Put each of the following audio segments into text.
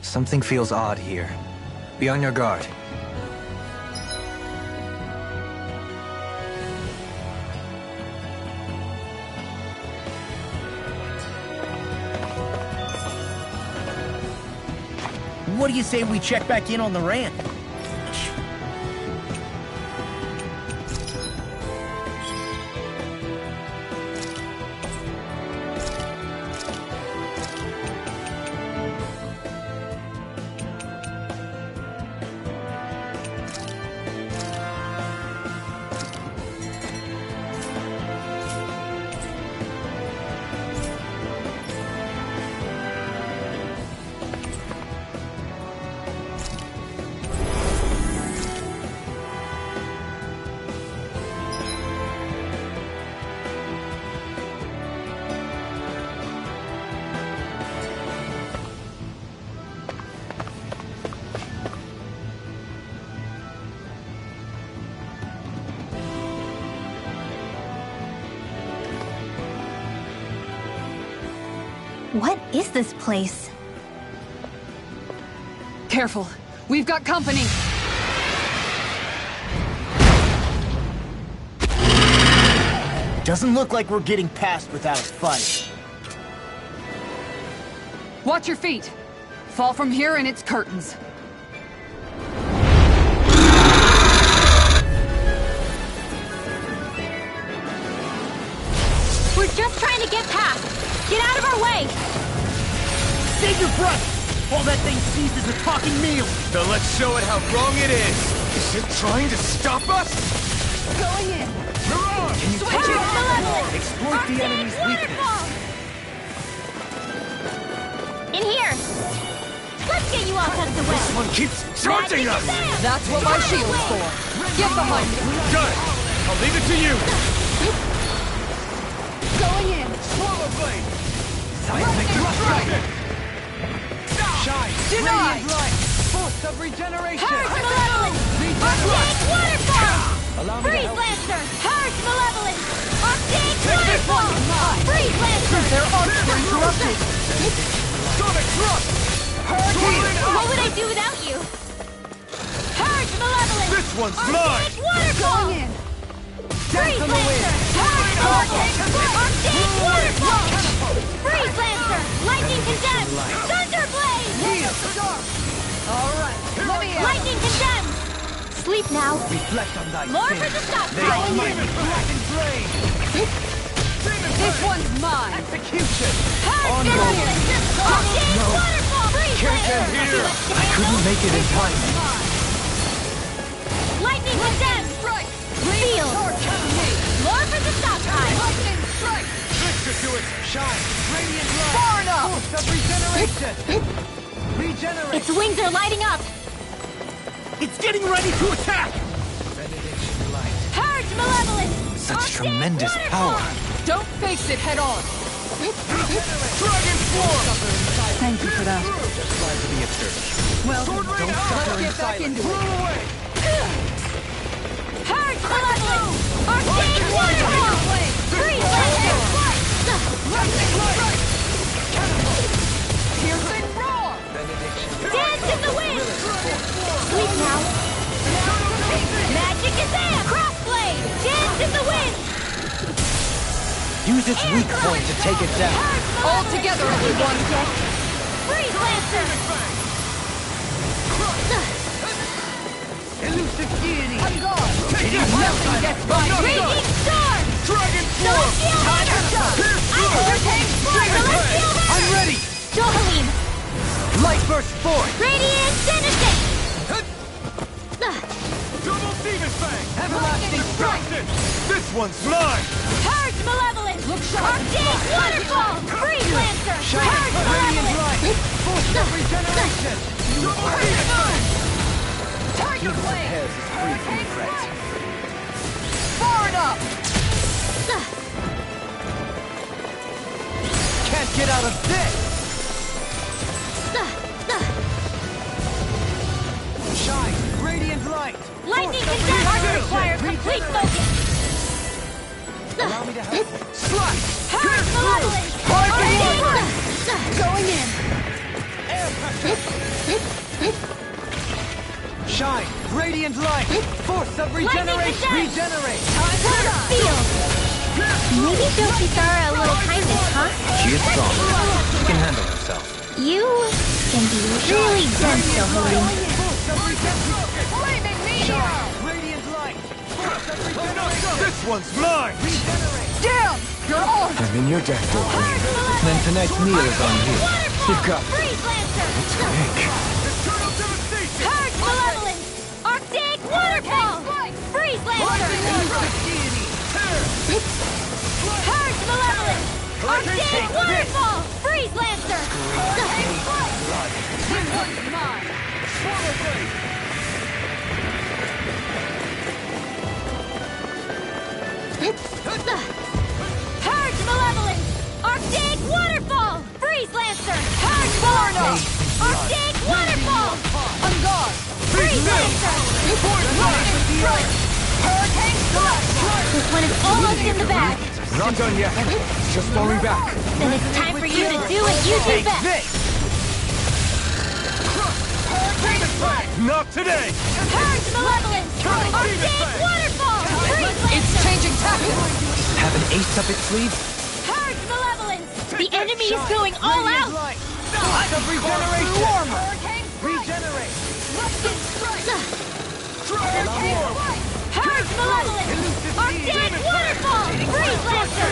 Something feels odd here. Be on your guard. What do you say we check back in on the ranch? What is this place? Careful. We've got company. Doesn't look like we're getting past without a fight. Watch your feet. Fall from here and it's curtains. We're just trying to get past. Get out of our way! Save your breath! All that thing sees is a talking meal! Then let's show it how wrong it is! Is it trying to stop us? Going in. Mirage! Switch it! Malevolent! Exploit the enemy's weakness! Waterfall! In here! Let's get you all out of the way! This one keeps charging us! That's what my shield's for. Get behind me. Got it! I'll leave it to you! Going in. Swallow blade! Seismic Dragon! Shine! Denied. Radiant light! Force of regeneration! Purge Malevolent! Arctic Waterfall! Freeze Lancer! Purge Malevolent! Arctic Waterfall! Freeze Lancer! Their arcs were interrupted. Sonic thrust! What would I do without you? Purge Malevolent! This one's mine! Arctic Waterfall! Going in. Freeze Lancer! Purge Malevolent! Arctic Waterfall! Freeze Lancer! Lightning Condemned! Thunderblade! All right. Let me out. Lightning Condemned! Sleep now. Reflect on thy Lord sin. for the stop They time! almighty blackened blade! This one's mine. Execution! Purge On Malevolent! Arctic Waterfall! Freeze Lancer! here. I couldn't make it in time. Lightning Condemned! Strike. Seal! Lord for the stop time! Lightning strike. Victor to it! Shine! Radiant light! Far enough. Force of regeneration! Regenerate! Its wings are lighting up! It's getting ready to attack! Benediction light. Purge Malevolent! Such Arctic tremendous Waterfall! power. Don't face it head on. Dragon form! Thank you for that. Glad to be of service. Well, Sword ring out! let's get back into Throw it. away! Purge Malevolent! Arctic Waterfall! Freeze Lancer! Piercing roar. Dance in the wind! Sleep now! Magic is there! Crossblade! Dance in the wind! Use its weak point to take it down. Purge All Malevolent! together, everyone. Freeze Lancer! Elusive deity! I'm gone. Nothing gets by me. Raging Storm! Dragon form! Celestial Hammer! Ice Celestial Hammer! I'm ready! Dohalim! Light burst forth! Radiant Genesis! Double Demon Fang! Everlasting strike! This one's mine! Purge Malevolent! Look sharp. Arctic Waterfall! Freeze Lancer! Shine! Purge Radiant Malevolent! light! Force of regeneration! Double Demon Fang! Tiger Evil blade. Pez is free from threat. Far enough. Can't get out of this! Shine! Radiant light! Lightning Force of Condemned regeneration! requires complete focus! Allow me to help. Slash! Purge Malevolent! Arctic Arctic! Going in. Air pressure! Shine! Radiant light! Force of regeneration! Lightning Regenerate! Feel! Maybe show Kisara a little kindness, huh? She is strong. She can handle herself. You can be really dense, Dohalim. Radiant light! Force of regeneration! This one's mine! Damn! You're on! I'm in your death, Dohalim. Then tonight's meal is on you. You've got Freeze Lancer! Eternal devastation! Purge Malevolence! Arctic Waterfall! Freeze Lancer! Purge Malevolence! Arctic Waterfall! Freeze Lancer! Purge Malevolence! Arctic Waterfall! Freeze Lancer! Purge Malevolence! Arctic Waterfall! On guard! Freeze Lancer! Hurricane Thrust! This one is almost in the bag. Not done yet. Just falling back. Then it's time for you to do what you do best. Not today! Purge Malevolence! Arctic Waterfall! Freeze It's Lancer! changing tactics! Have an ace up its sleeve? Purge Malevolence! The enemy is going all out! Force of regeneration! Regenerate! Purge Malevolence! Arctic Waterfall! Freeze Lancer!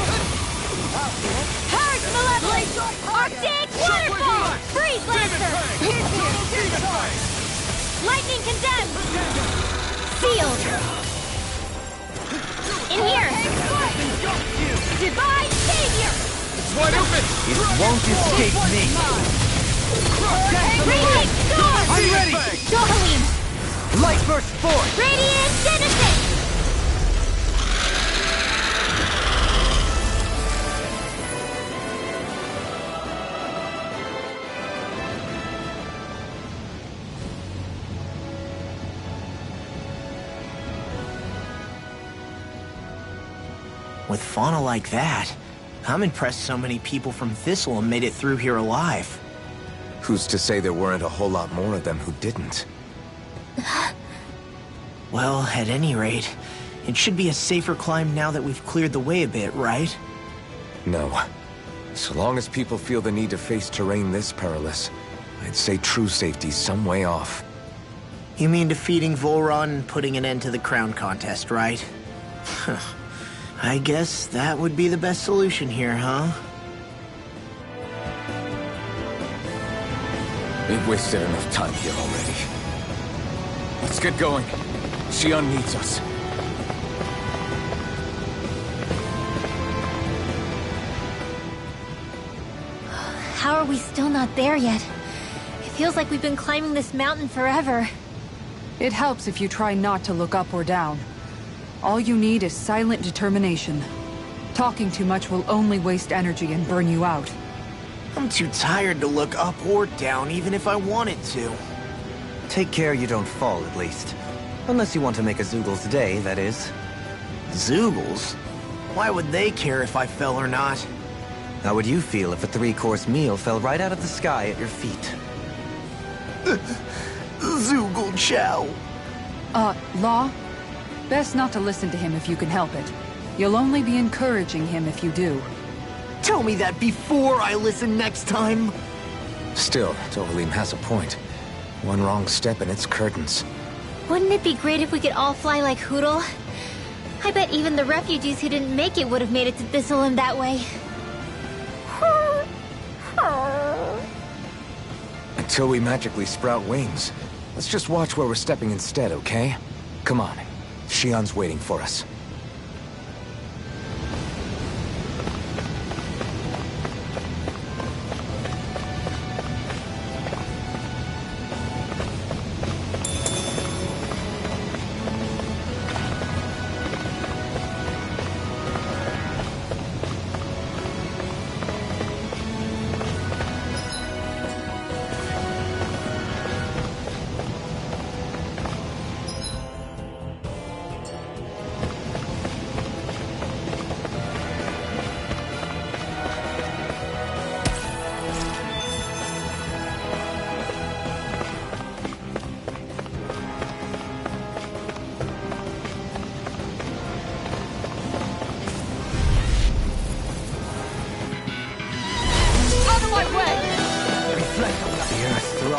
Purge Malevolence! Arctic Waterfall! Freeze Lancer! Lightning Condemned! Sealed! In here! Divine Savior! It's wide open! It won't escape me! Radiant Storm! I'm ready! Dohalim! Light burst forth! Radiant Genesis! With fauna like that, I'm impressed so many people from Thistleum made it through here alive. Who's to say there weren't a whole lot more of them who didn't? Well, at any rate, it should be a safer climb now that we've cleared the way a bit, right? No. So long as people feel the need to face terrain this perilous, I'd say true safety's some way off. You mean defeating Volron and putting an end to the crown contest, right? I guess that would be the best solution here, huh? We've wasted enough time here already. Let's get going. Xion needs us. How are we still not there yet? It feels like we've been climbing this mountain forever. It helps if you try not to look up or down. All you need is silent determination. Talking too much will only waste energy and burn you out. I'm too tired to look up or down, even if I wanted to. Take care you don't fall, at least. Unless you want to make a Zoogl's day, that is. Zoogles? Why would they care if I fell or not? How would you feel if a 3-course meal fell right out of the sky at your feet? Zoogle Chow. Law? Best not to listen to him if you can help it. You'll only be encouraging him if you do. Tell me that before I listen next time. Still, Dohalim has a point. One wrong step and it's curtains. Wouldn't it be great if we could all fly like Hootle? I bet even the refugees who didn't make it would have made it to Thistleum that way. Until we magically sprout wings. Let's just watch where we're stepping instead, okay? Come on. Xion's waiting for us.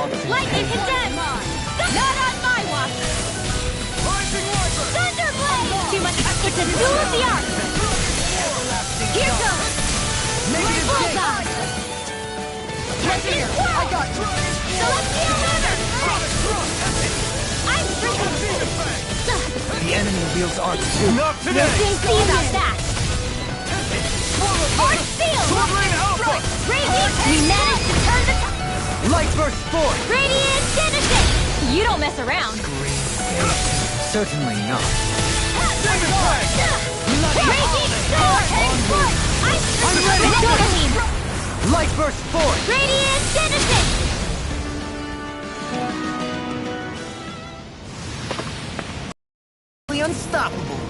Lightning condemned! Not on my watch! Thunderblade! Too much. It's a duel of the arts! Here goes! Bullseye! Tempest Swirl! I got Celestial River! I'm freaking... The enemy wields arc too. Not We'll soon see about that! Arc Field! Radiant! We managed to turn the tide! Light burst forth! Radiant Genesis! You don't mess around! Certainly not. Raging Sword! I'm ready! Silverbeam! Light burst forth! Radiant Genesis! Unstoppable.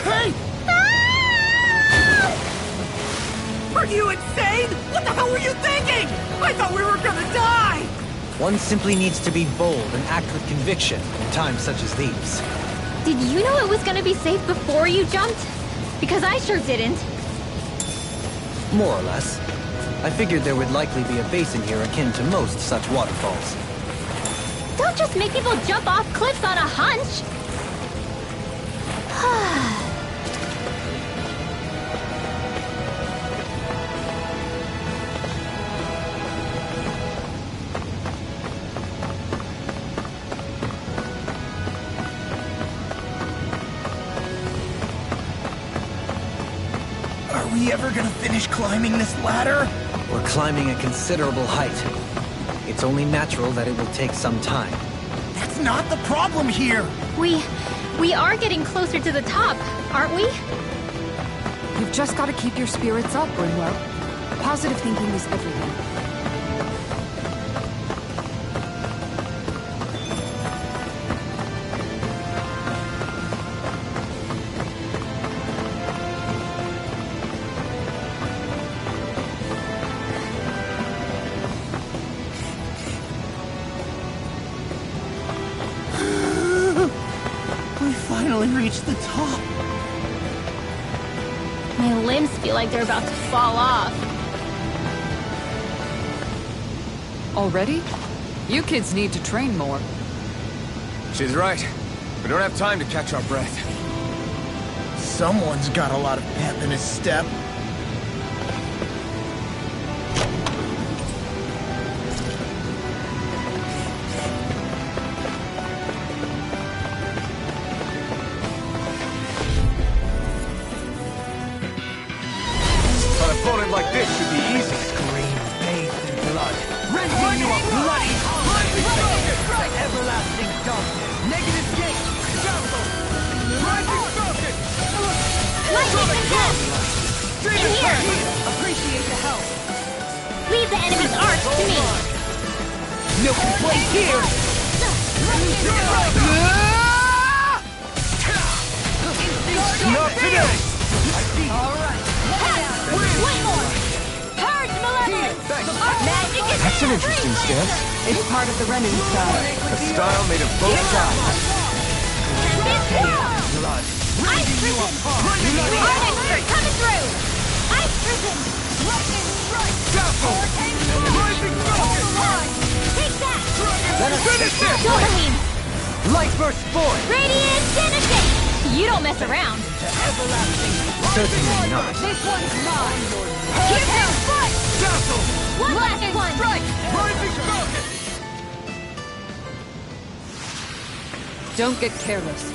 Hey! Are you insane? What the hell were you thinking? I thought we were gonna die! One simply needs to be bold and act with conviction in times such as these. Did you know it was gonna be safe before you jumped? Because I sure didn't. More or less. I figured there would likely be a basin here akin to most such waterfalls. Don't just make people jump off cliffs on a hunch! Are we ever gonna finish climbing this ladder? We're climbing a considerable height. It's only natural that it will take some time. That's not the problem here! We are getting closer to the top, aren't we? You've just got to keep your spirits up, Brimwell. Positive thinking is everything. We finally reached the top. My limbs feel like they're about to fall off. Already? You kids need to train more. She's right. We don't have time to catch our breath. Someone's got a lot of pep in his step. An opponent like this should be easy. Scream bathed in blood. Rending you a bloody everlasting darkness. Negative gate. Lightning condemned! In here! Appreciate the help. Leave the enemy's arch to me! No complaints here. Not today! All right. One more! Purge malevolence! Magic is That's an interesting stance. It's part of the Renin style. A style made of both sides. Tempest Swirl! Ice Prison! Art expert coming through! Ice Prison! Lightning strike! Rising focus! Take that! Finish it! Silverbeam! Light burst forth! Radiant Genesis! You don't mess around! Certainly not. This one's mine! Here comes foot! One last one! Rising focus! Don't get careless.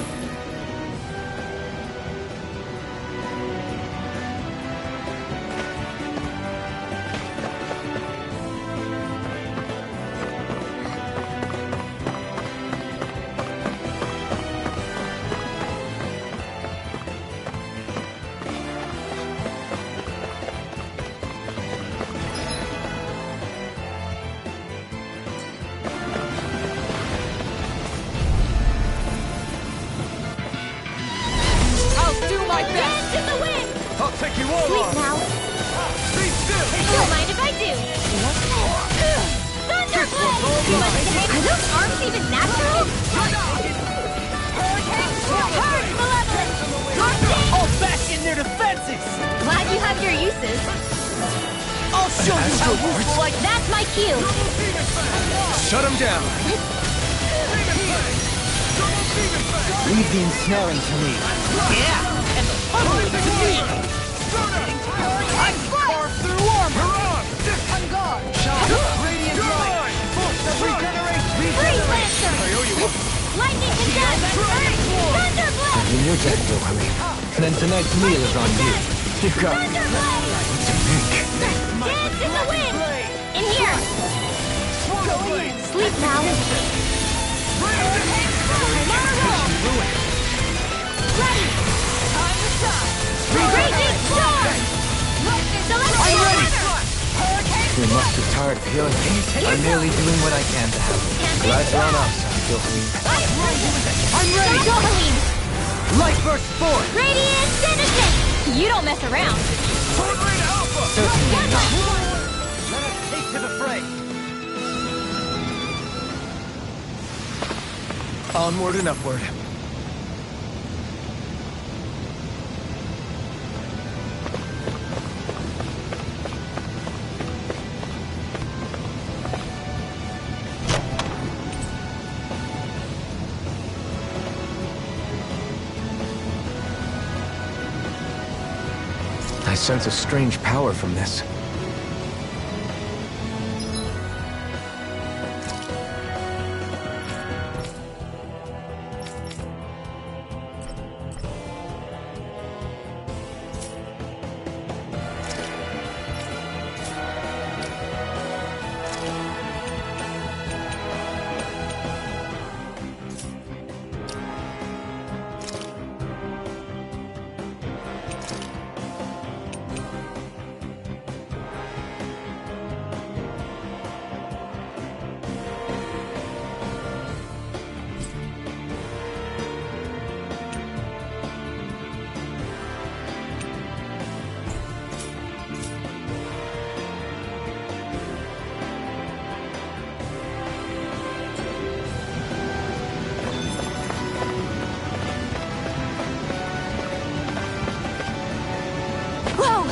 Sleep now. Don't mind if I do. Thunderblade! Are those arms even natural? Hurry, Malevolent! All back in their defenses! Glad you have your uses. I'll show you how useful I can. That's my cue. Shut him down! Leave the ensnaring to me. Yeah, and the pummeling to me! I can carve through armor! On guard! Radiant light! Freeze Lancer! Lightning condemned! Thunderblade! In your death, Wilhelmine. Then tonight's meal is on you. You got me. Thunderblade! Dance in the wind! In here! Sleep now. Ready! Time to stop! Raging storm! I'm ready! You must be tired of healing me. I'm merely doing what I can to help. Right on us, Wilhelmine. I'm ready! Wilhelmine! Light burst forth! Radiant Citizen! You don't mess around. Certainly not. Let us take to the fray. Onward and upward. I sense a strange power from this. Whoa!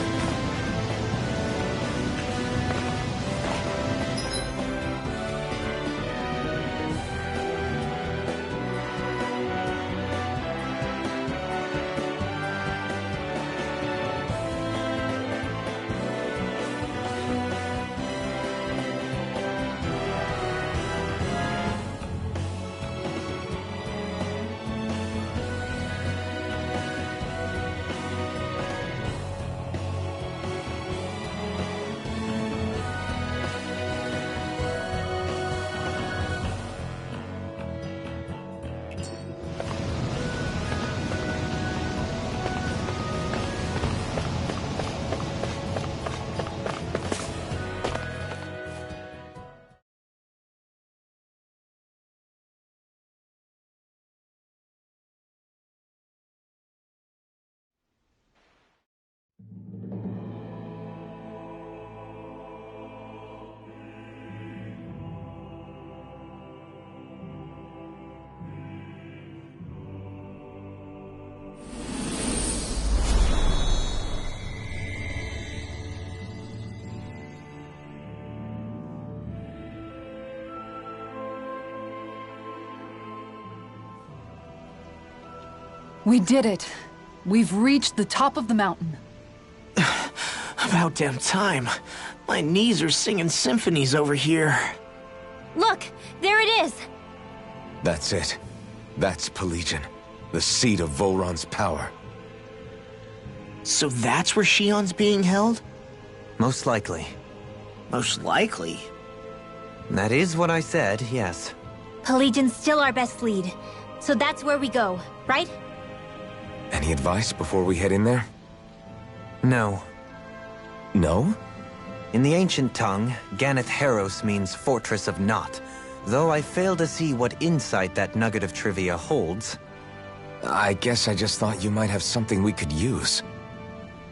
We did it. We've reached the top of the mountain. About damn time. My knees are singing symphonies over here. Look, there it is. That's it. That's Pelegion, the seat of Volron's power. So that's where Shion's being held? Most likely. Most likely. That is what I said, yes. Pelegion's still our best lead. So that's where we go, right? Any advice before we head in there? No. No? In the ancient tongue, Ganeth Heros means Fortress of Naught, though I fail to see what insight that nugget of trivia holds. I guess I just thought you might have something we could use.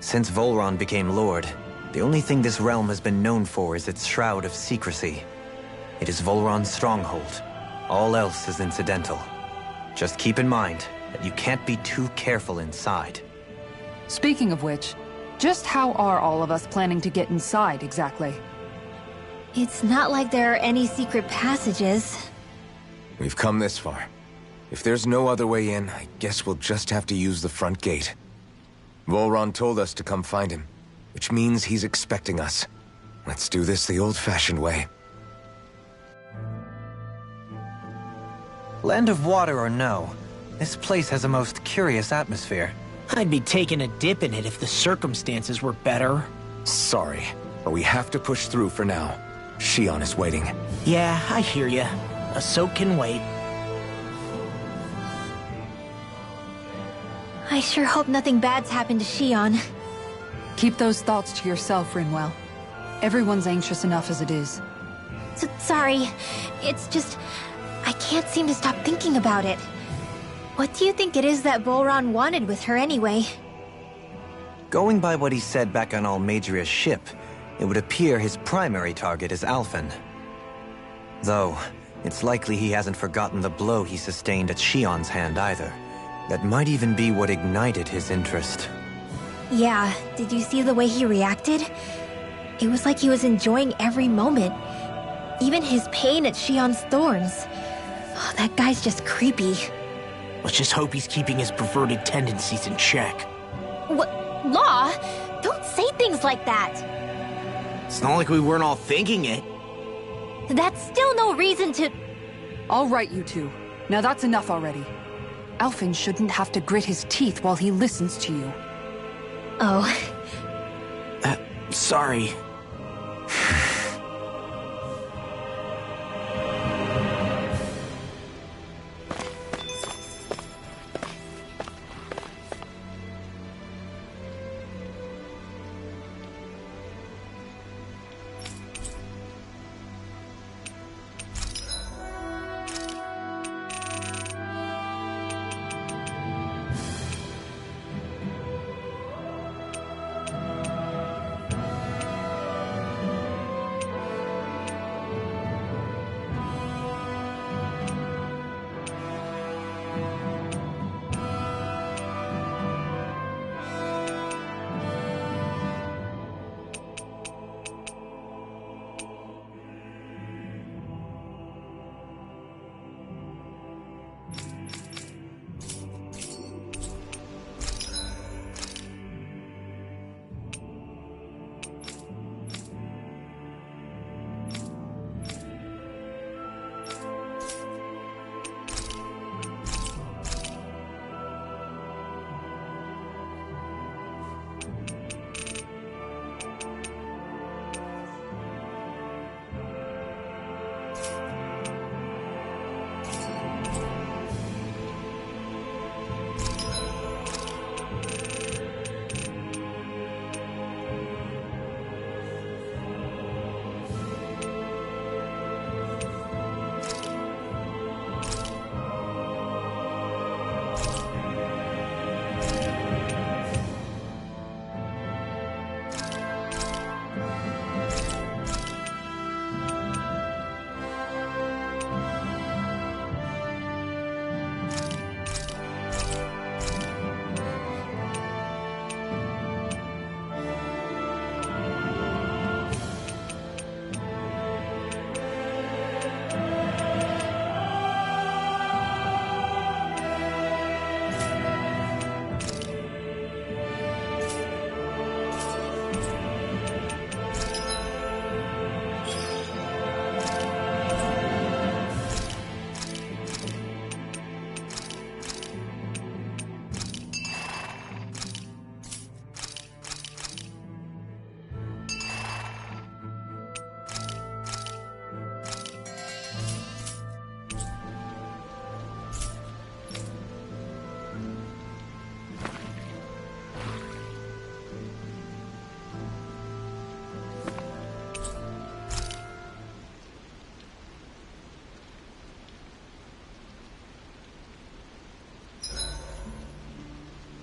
Since Volron became Lord, the only thing this realm has been known for is its shroud of secrecy. It is Volron's stronghold. All else is incidental. Just keep in mind that you can't be too careful inside. Speaking of which, just how are all of us planning to get inside exactly? It's not like there are any secret passages. We've come this far. If there's no other way in, I guess we'll just have to use the front gate. Volron told us to come find him, which means he's expecting us. Let's do this the old-fashioned way. Land of water or no, this place has a most curious atmosphere. I'd be taking a dip in it if the circumstances were better. Sorry, but we have to push through for now. Shion is waiting. Yeah, I hear ya. A soak can wait. I sure hope nothing bad's happened to Shion. Keep those thoughts to yourself, Rinwell. Everyone's anxious enough as it is. Sorry. It's just... I can't seem to stop thinking about it. What do you think it is that Volron wanted with her anyway? Going by what he said back on Almadria's ship, it would appear his primary target is Alphen. Though, it's likely he hasn't forgotten the blow he sustained at Shion's hand either. That might even be what ignited his interest. Yeah, did you see the way he reacted? It was like he was enjoying every moment. Even his pain at Shion's thorns. Oh, that guy's just creepy. Let's just hope he's keeping his perverted tendencies in check. What? Law? Don't say things like that! It's not like we weren't all thinking it. That's still no reason to... All right, you two. Now that's enough already. Alphen shouldn't have to grit his teeth while he listens to you. Oh. Sorry.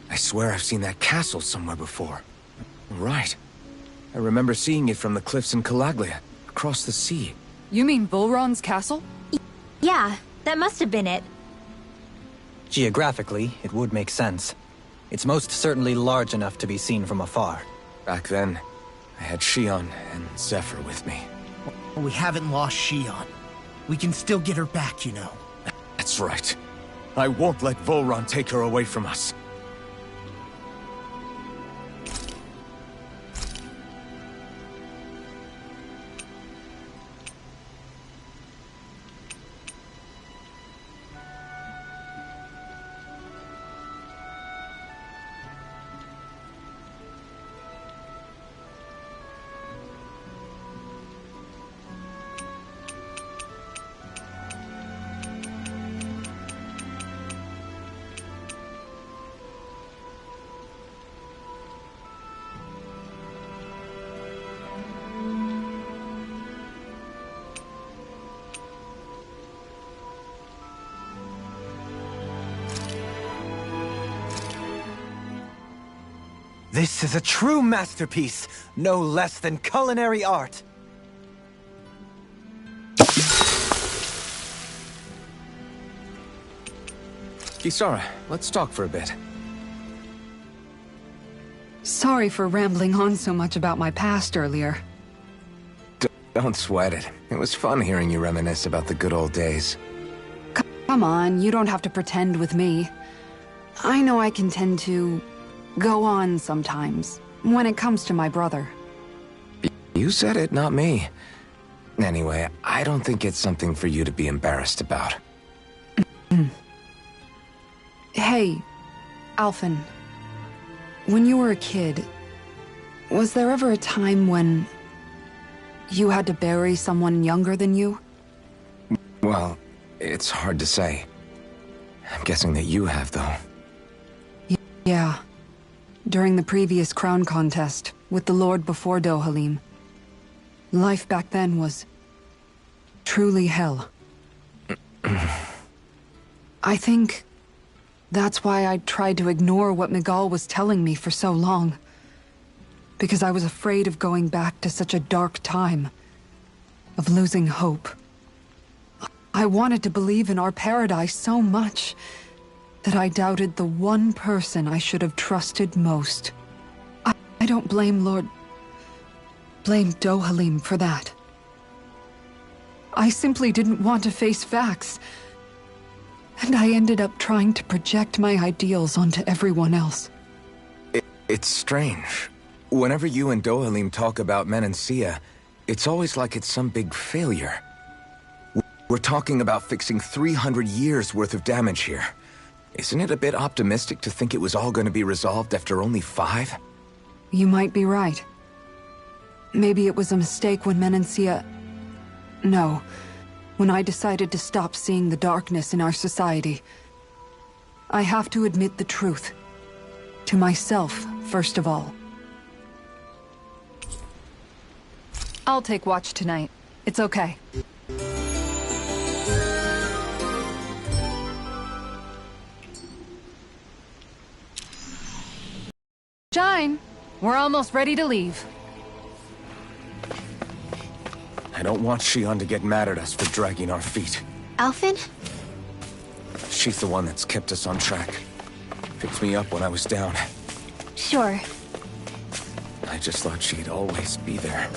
I swear I've seen that castle somewhere before. Right. I remember seeing it from the cliffs in Calaglia, across the sea. You mean Volron's castle? Yeah, that must have been it. Geographically, it would make sense. It's most certainly large enough to be seen from afar. Back then, I had Shion and Zephyr with me. We haven't lost Shion. We can still get her back, you know. That's right. I won't let Volron take her away from us. This is a true masterpiece, no less than culinary art. Kisara, let's talk for a bit. Sorry for rambling on so much about my past earlier. Don't sweat it. It was fun hearing you reminisce about the good old days. Come on, you don't have to pretend with me. I know I can tend to go on sometimes, when it comes to my brother. You said it, not me. Anyway, I don't think it's something for you to be embarrassed about. Hey, Alphen. When you were a kid, was there ever a time when you had to bury someone younger than you? Well, it's hard to say. I'm guessing that you have, though. Yeah. During the previous crown contest, with the Lord before Dohalim. Life back then was truly hell. I think that's why I tried to ignore what Miguel was telling me for so long. Because I was afraid of going back to such a dark time. Of losing hope. I wanted to believe in our paradise so much that I doubted the one person I should have trusted most. I don't blame blame Dohalim for that. I simply didn't want to face facts. And I ended up trying to project my ideals onto everyone else. It's strange. Whenever you and Dohalim talk about Menancia, it's always like it's some big failure. We're talking about fixing 300 years worth of damage here. Isn't it a bit optimistic to think it was all going to be resolved after only 5? You might be right. Maybe it was a mistake when Menancia... No. When I decided to stop seeing the darkness in our society. I have to admit the truth. To myself, first of all. I'll take watch tonight. It's okay. Shine! We're almost ready to leave. I don't want Shion to get mad at us for dragging our feet. Alphen? She's the one that's kept us on track. Picked me up when I was down. Sure. I just thought she'd always be there.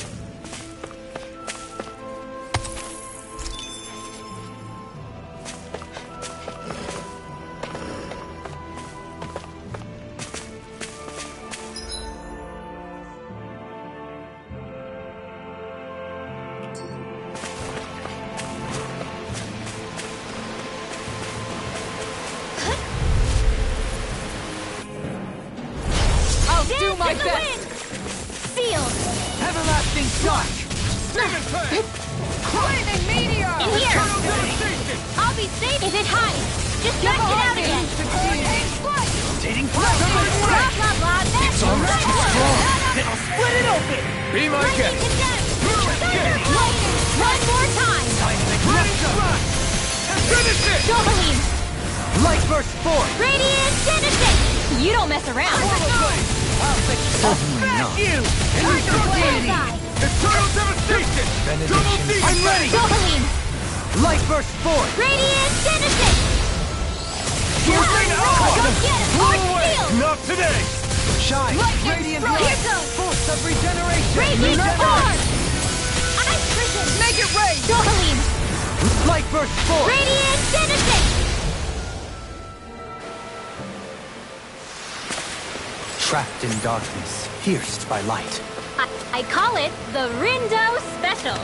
Do my best! Field! Everlasting shock! Lightning meteor! In here! I'll be safe if it hides! Just back it out again! Rotating Blah, blah, blah, that's almost too strong. It'll split it open! Be my Lightning guest! condemned! One more time! Finish it! Dohalim! Light burst forth! Radiant Genesis! You don't mess around! I'll fix Certainly not. You! Bullseye! Eternal devastation! Double D! I'm ready! Dohalim! Light burst forth! Radiant Genesis! You're Go get him! Arch Steel! Not today! Shine! Lightning Radiant strike! light! Here goes! Force of regeneration! Raging Storm! Ice Prison! Make it rain! Dohalim! Light burst forth! Radiant Genesis! Trapped in darkness, pierced by light. I call it the Rindo Special.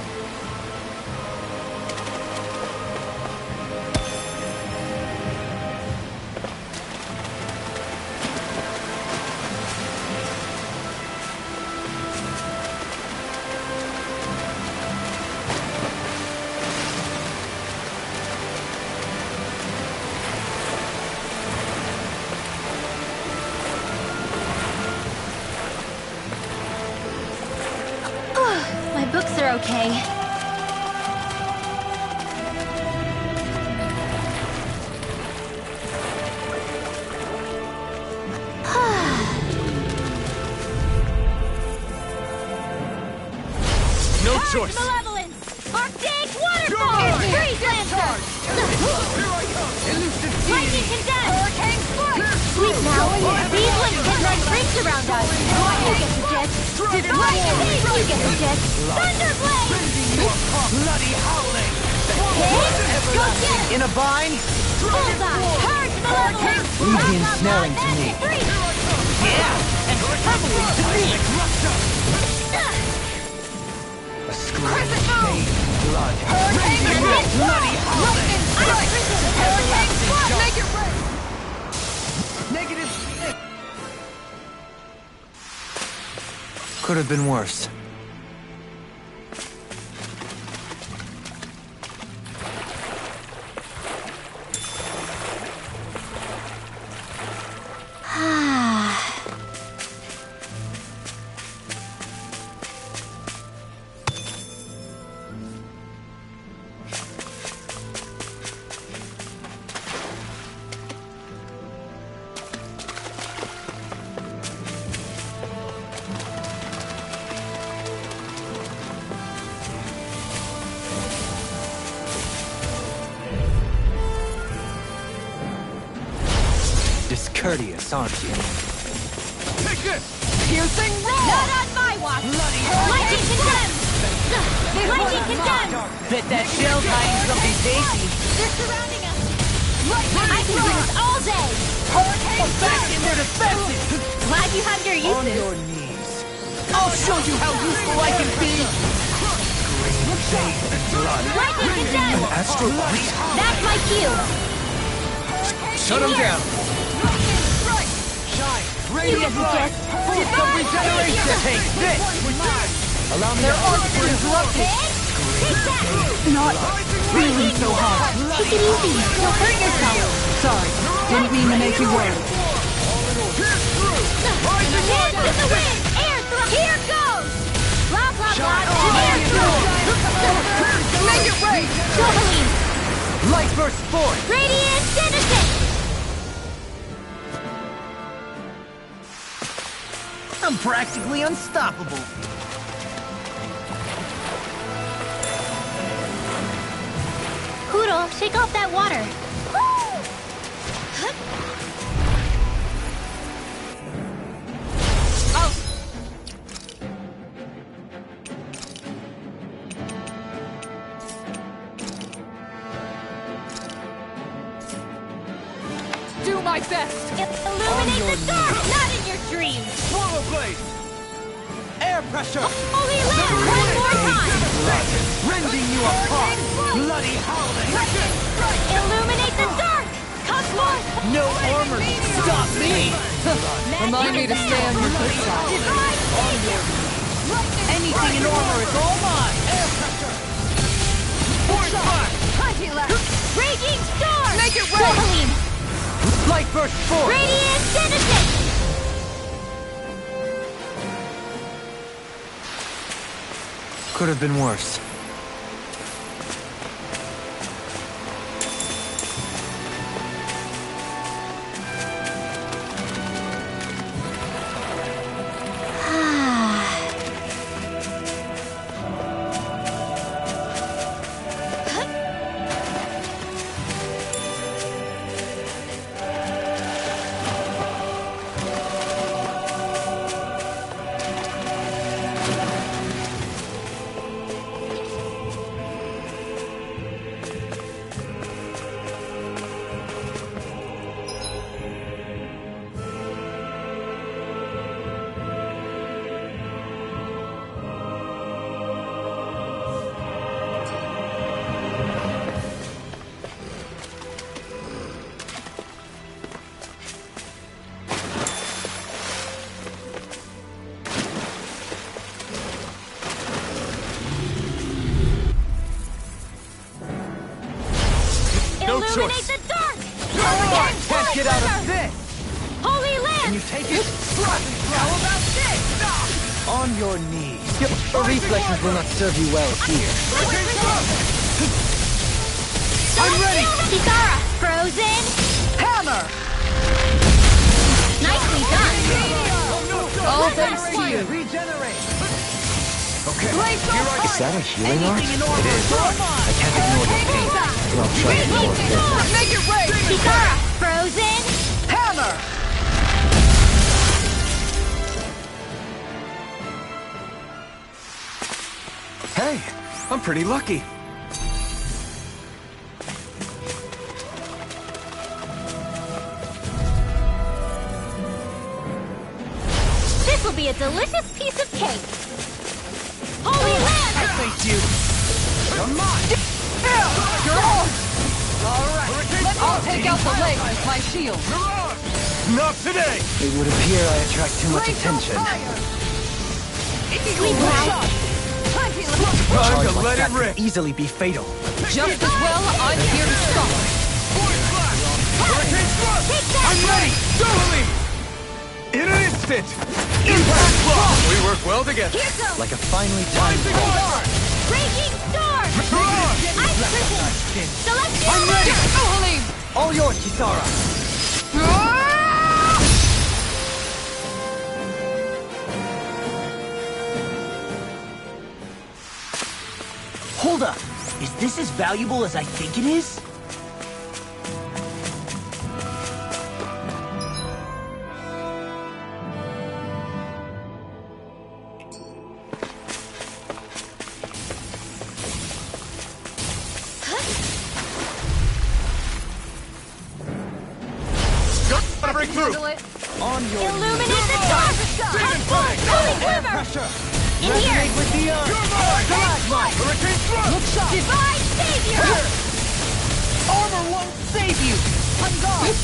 My books are okay. No choice! Malevolence! Arctic Waterfall! Freeze Lancer! Lightning Condemn! Hurricane Strike! Sleep now! These limbs can run rings around us! You get the gist! Lightning! You get the gist! Thunderblade! Bloody howling! Hit! Go get him! In a bind? Bullseye! Purge Malevolence! Leave the ensnaring to me. Yeah! And heavily to me! A scream of pain, blood. Hurricane Bloody howling! Ice Prison! Hurricane Strike! Make it rain! Negative. Could have been worse. Discourteous, aren't you? Take this! Piercing roll! Not on my watch! Lightning Condemn! Lightning Condemn! Bet that shell's hiding something tasty. They're surrounding us! I can do this all day! Hurricane Back in their defenses! Glad you have your On uses! your knees. I'll show you how useful I can be! Green shade and blood. Lightning Condemn! Astral light. That's my cue! Shut him down. Shine. You Radiant get the light. gist! Force of regeneration. Take this. Allow me to arc for interruption. Take that! Not really so hard. Take it easy! You'll hurt yourself! Sorry. Didn't mean to make you worry. Hands in the wind! Air throw! Here goes! Blah, blah, blah! Air throw! Make it rain! Dohalim! Light burst forth. Radiant Genesis! I'm practically unstoppable. Poodle, shake off that water. Do my best! Illuminate the dark, not in your dreams! Swallow blade! Air pressure. Holy land, one more time! Rending you apart. Bloody howling. Illuminate the dark! Come forth! No armor can stop me. Remind me to stay on your good side. Divine Savior! Anything in armor is all mine. Air pressure. Force fire! Raging Storm! Make it rain! Dohalim! Light burst forth. Radiant Genesis! Could have been worse. Illuminate choice. the dark! Can't get out of this! Holy Land! You take it? How about this? On your knees. Your reflexes will not serve you well here. I'm ready! Kisara, frozen! Hammer! Nicely done! All thanks to you. Regenerate. Okay, Blaze here I Is that a healing art? Anything in order. It is. I can't ignore the pain, so I'll try to ignore this. Make it rain! Kisara, frozen! Hammer! Hey, I'm pretty lucky. This will be a delicious piece of cake! Holy Land! Thank you. Come on! All right. I'll take out the leg with my shield. Not today! It would appear I attract too much attention. Sweet Light! Time to Charge let like it that rip! could easily be fatal. Just as well, I'm here to stop. Hurricane thrust! Take that! I'm ready! Dueling! In an instant! Impact block! We work well together. Here goes! Like a finely timed ball. Raging Storm! Ice Prison! Celestial I'm ready! Runner! All yours, Kisara! Hold up. Is this as valuable as I think it is? Gotta break through! Illuminate the dark! Have full holy quiver! In here! With the Hurricane thrust! Divine Savior! Armor won't save you. On guard.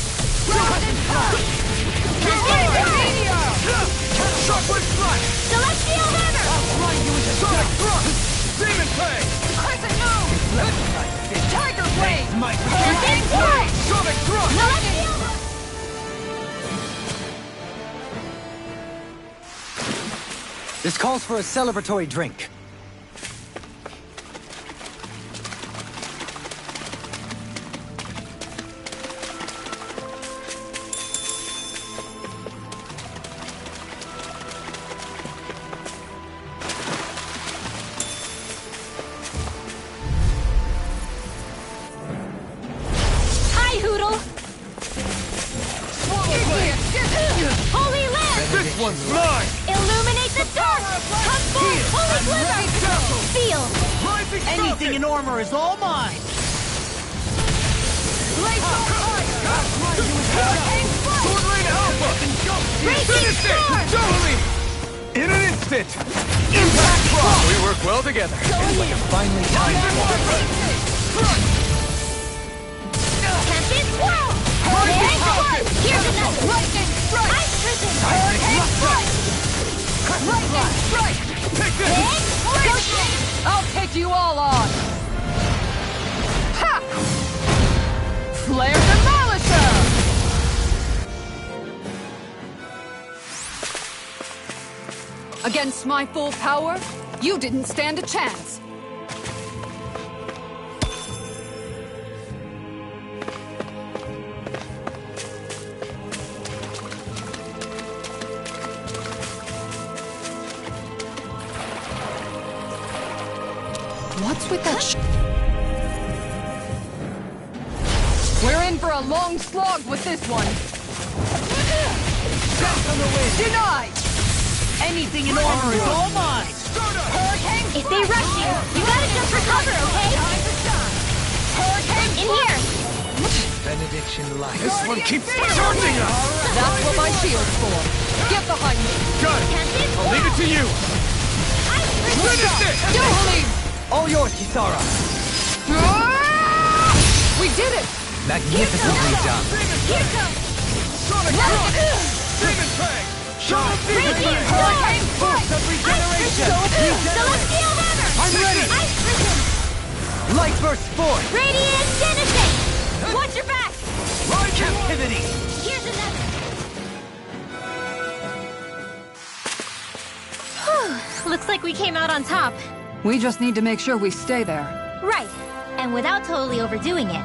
Shockwave strike! Celestial Runner! Sonic thrust! Demon Fang! Crescent moon. Tiger blade. Perfect Sword! Sonic thrust! Celestial Runner! This calls for a celebratory drink. Hi, Hoodle! Holy Land! This one's mine! Illuminate the dark! Come forth, holy glitter! Feel! Rising Anything in armor is all mine. Sword Rain Alpha! Raging Finish it! Storm! Totally! In an instant! Impact block! We work well together. Like a finely timed ball. Tempest Swirl! There it was! Here's another! Lightning Strike! Ice Prison! Hurricane Strike! Lightning Strike! Take this! Big Switch! I'll take you all on. Ha! Flare Demolisher. Against my full power, you didn't stand a chance. What's with that We're in for a long slog with this one. Denied! Anything in armor is all mine. If they rush you, you gotta just recover, okay? In here! Benediction light. This one keeps charging us! That's what my shield's for. Get behind me. Got it! Tempest I'll leave it to you! Ice Prison! Finish it! Dueling! All yours, Kisara! We did it! Magnificently done. Here comes! Sonic thrust! Demon Fang! Shadow Demon Raging Fang! Storm! Boost of regeneration! Celestial Runner! I'm ready! Ice Prison! Light burst forth! Radiant Genesis! Watch your back! Captivity! Here's another! Whew, looks like we came out on top. We just need to make sure we stay there. Right, and without totally overdoing it.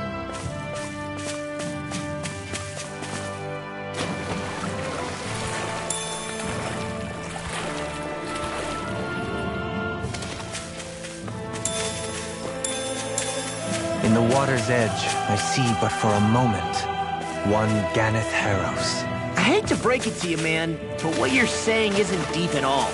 In the water's edge, I see but for a moment one Ganeth Haros. I hate to break it to you, man, but what you're saying isn't deep at all.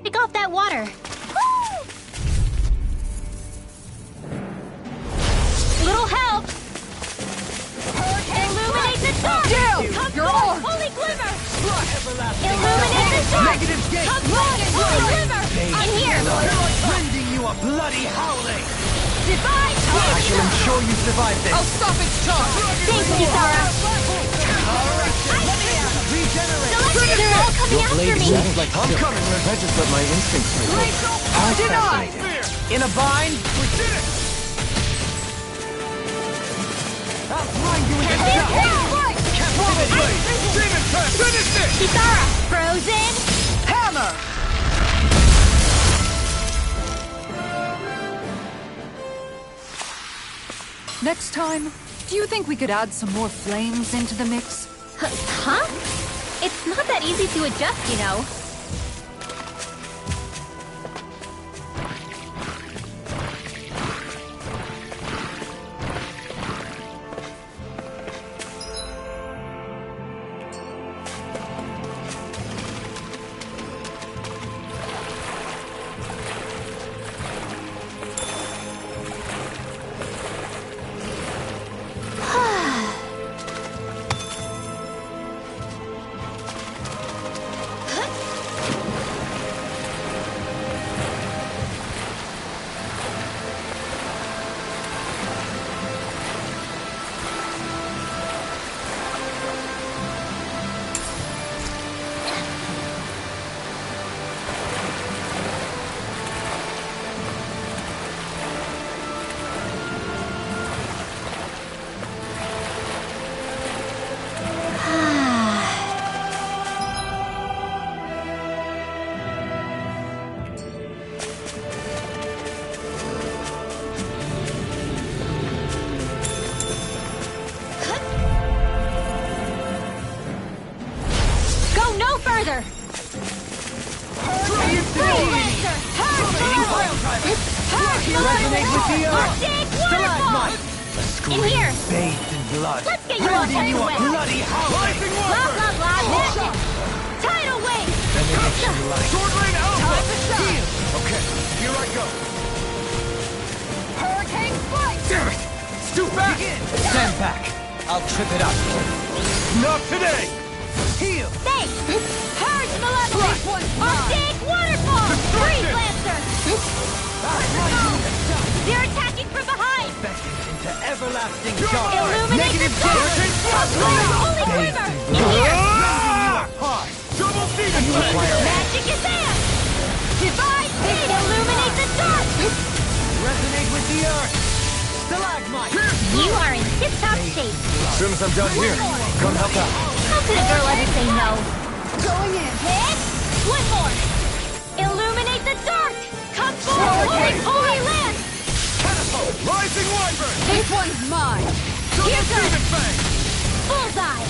Shake off that water. Woo! Little help. Illuminate the dark. Come forth, holy glimmer. Illuminate the dark. Negative gate. Come forth, holy glimmer. In here. Lending you a bloody howling! Divine I shall ensure you survive this. I'll stop its charge! Thanks, Kisara. They're all coming after me. Like I'm coming. I just let my instincts take over. How fascinating. In a bind? We did it! I'll blind you with this shot! Captivity! Demon Press! Finish it! Kisara, frozen. Hammer! Next time, do you think we could add some more flames into the mix? Huh? It's not that easy to adjust, you know. Resonate with the earth. Arctic waterfall! In here! Bathed in blood. Let's get you all carried away! Bloody howling! Blah, blah, blah, magic! Tidal wave! Sword Rain Alpha! Time to shine! Okay, here I go. Hurricane Flight! Damn it! Stoop back! Stand back. I'll trip it up. Not today! Heal. Thanks! Purge Malevolent! Arctic waterfall! Freeze Lancer! They're attacking from behind! Into everlasting Illuminate the dark! Holy Glimmer! In here! Double Demon Flame! Magic is there! Divine Speed! Illuminate the dark! Resonate with the earth. Stalagmite. You are in tip-top shape. As soon as I'm done here, come help out. How could a girl ever say no? Going in. Hit! One more! Illuminate the dark! Come forward! Holy Land! Catapult! Rising Wyvern! This one's mine. Double Here goes. Demon Fang! Bullseye!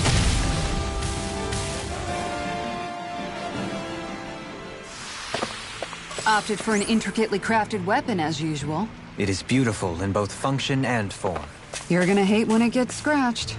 Opted for an intricately crafted weapon as usual. It is beautiful in both function and form. You're gonna hate when it gets scratched.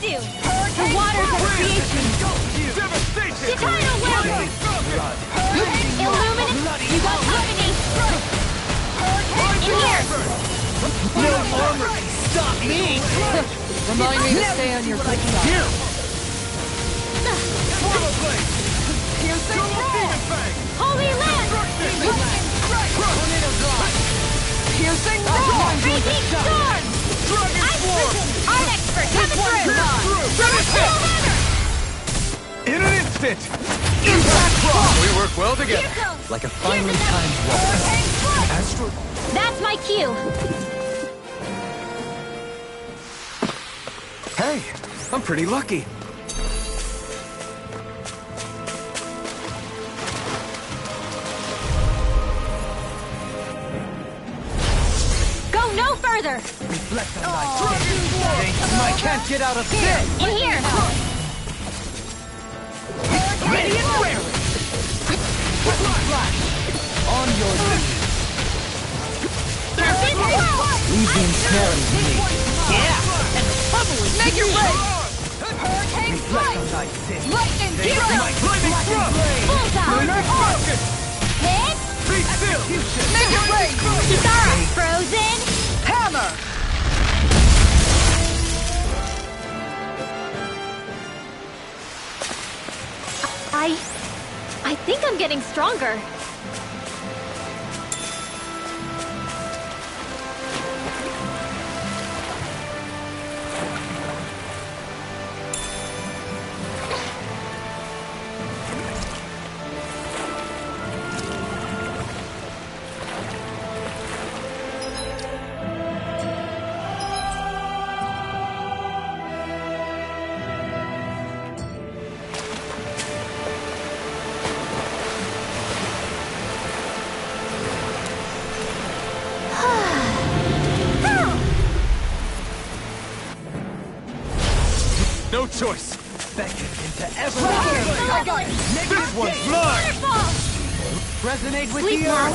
do? The waters of creation. Devastation! Tidal wave. Illuminate. You got company. In here. No armor can stop me! Remind me to stay on your good side. Here! Swallow Blade! Double Demon Fang! Holy Land. Tornado Drive! Piercing Raging Storm. Dragon Ice Swarm! Prison. Art expert coming through. Finish it! In an instant! Impact Rock! We work well together. Here goes! Like a finely timed waltz. Hurricane Strike! Astro... That's my cue! Hey, I'm pretty lucky. Go no further! Reflect on thy I can't get out of this! In here! Ready and raring! On your knees! Leave the ensnaring to me. Yeah! And bubbling! Make it rain! Hurricane Reflect on Strike! thy sin. Lightning Hero! Flaming Thrust! Bullseye! Focus! Hit! Be still! Make it rain! Kisara! Frozen! Hammer! I think I'm getting stronger. No choice. Beckon into ever I got it! This one's mine! Waterfall! resonate with Sleep the now! earth.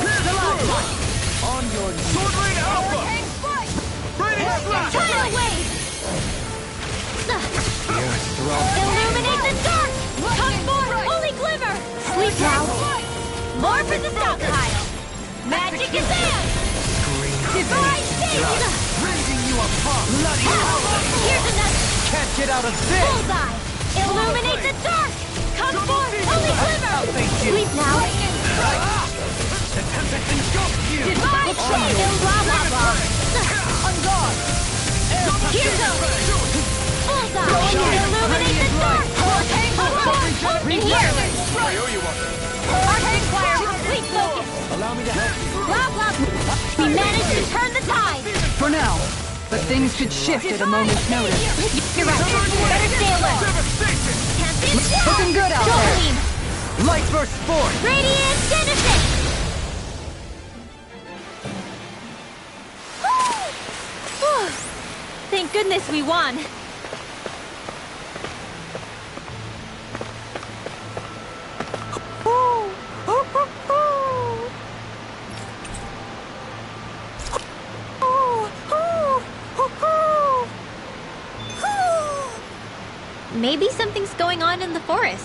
On your knees! Sword Rain Alpha! Hurricane Strike! Radiant Blast! Tidal Wave! The earth throbs. Illuminate the dark! Come forth, holy glimmer! Sleep now! More for the stockpile! Magic is in! Divine State! Rending you apart. Bloody Here's another! can't get out of this. Bullseye! Illuminate the dark! Come forth, holy glimmer! Sleep now! The tempest engulfs you. Divine State! Blah blah blah! On guard! Here goes! Bullseye! Illuminate the dark! Come forth, in here! I owe you one. Arcane Fire with Sleep Focus! Allow me to help you. Blah blah blah! We managed to turn the tide! For now. But things could shift at a moment's notice. You're right. Better stay alert. Devastation! Can't be Looking good out there. Jolene! Light burst forth. Radiant Genesis! Whew. Thank goodness we won. Maybe something's going on in the forest.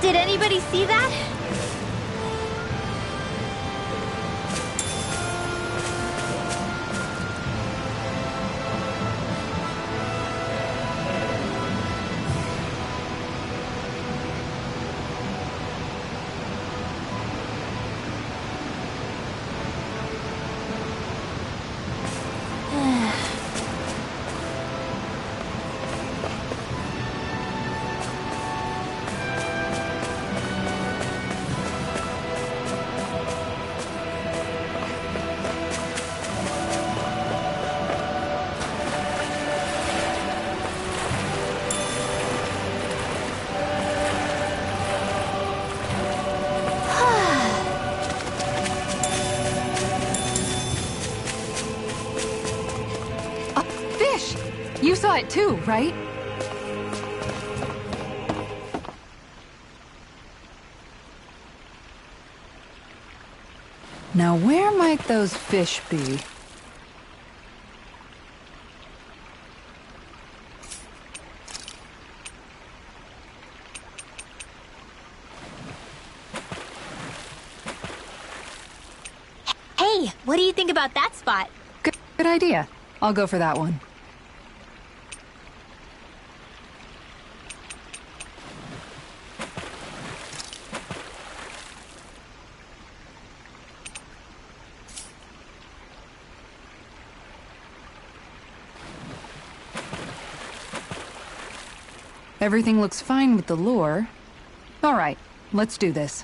Did anybody see that? Fish! You saw it too, right? Now where might those fish be? Hey, what do you think about that spot? Good idea. I'll go for that one. Everything looks fine with the lure. All right, let's do this.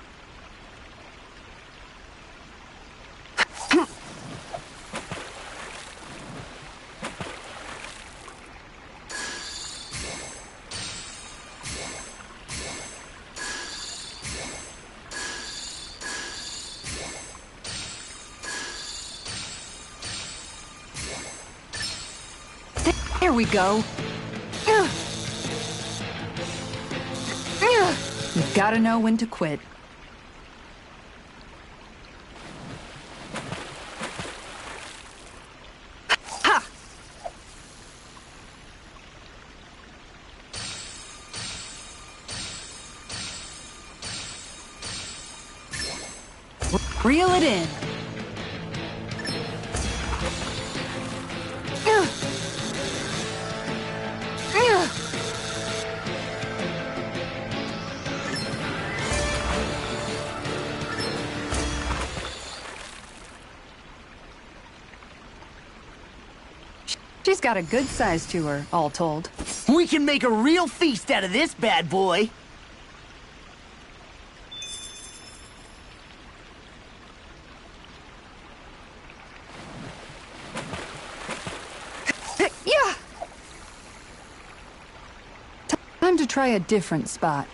There we go. You've got to know when to quit. Ha! Reel it in. She's got a good size to her, all told. We can make a real feast out of this bad boy. Yeah! Time to try a different spot.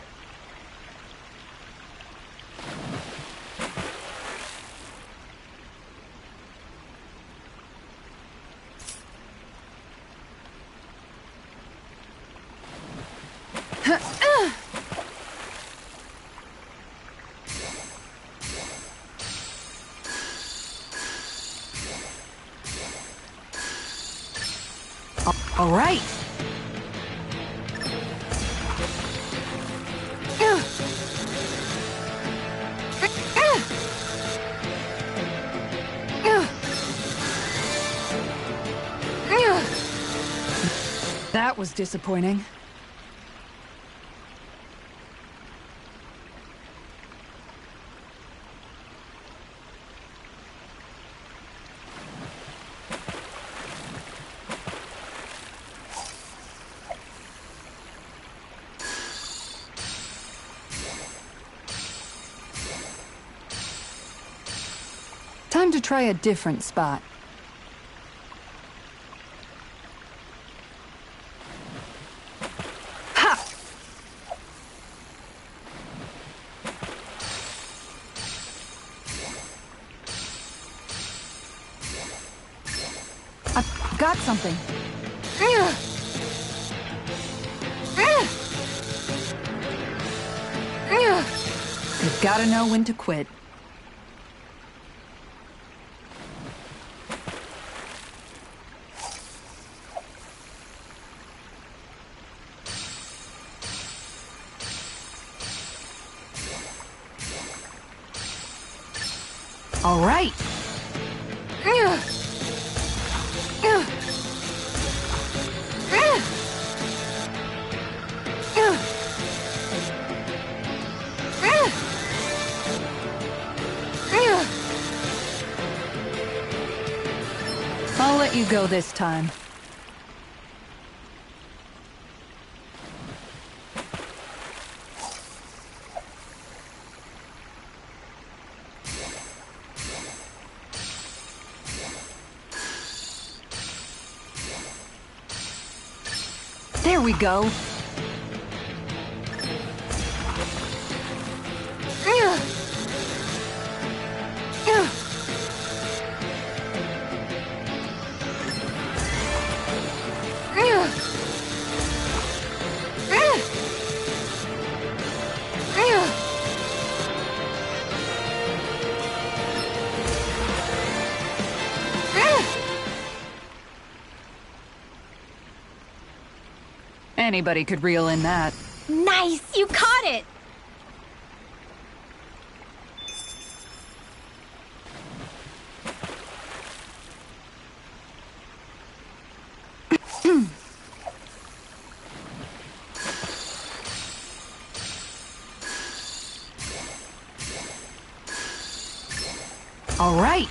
All right. That was disappointing. Time to try a different spot. Ha! I've got something. You've got to know when to quit. All right. I'll let you go this time. There we go. Anybody could reel in that. Nice! You caught it! All right.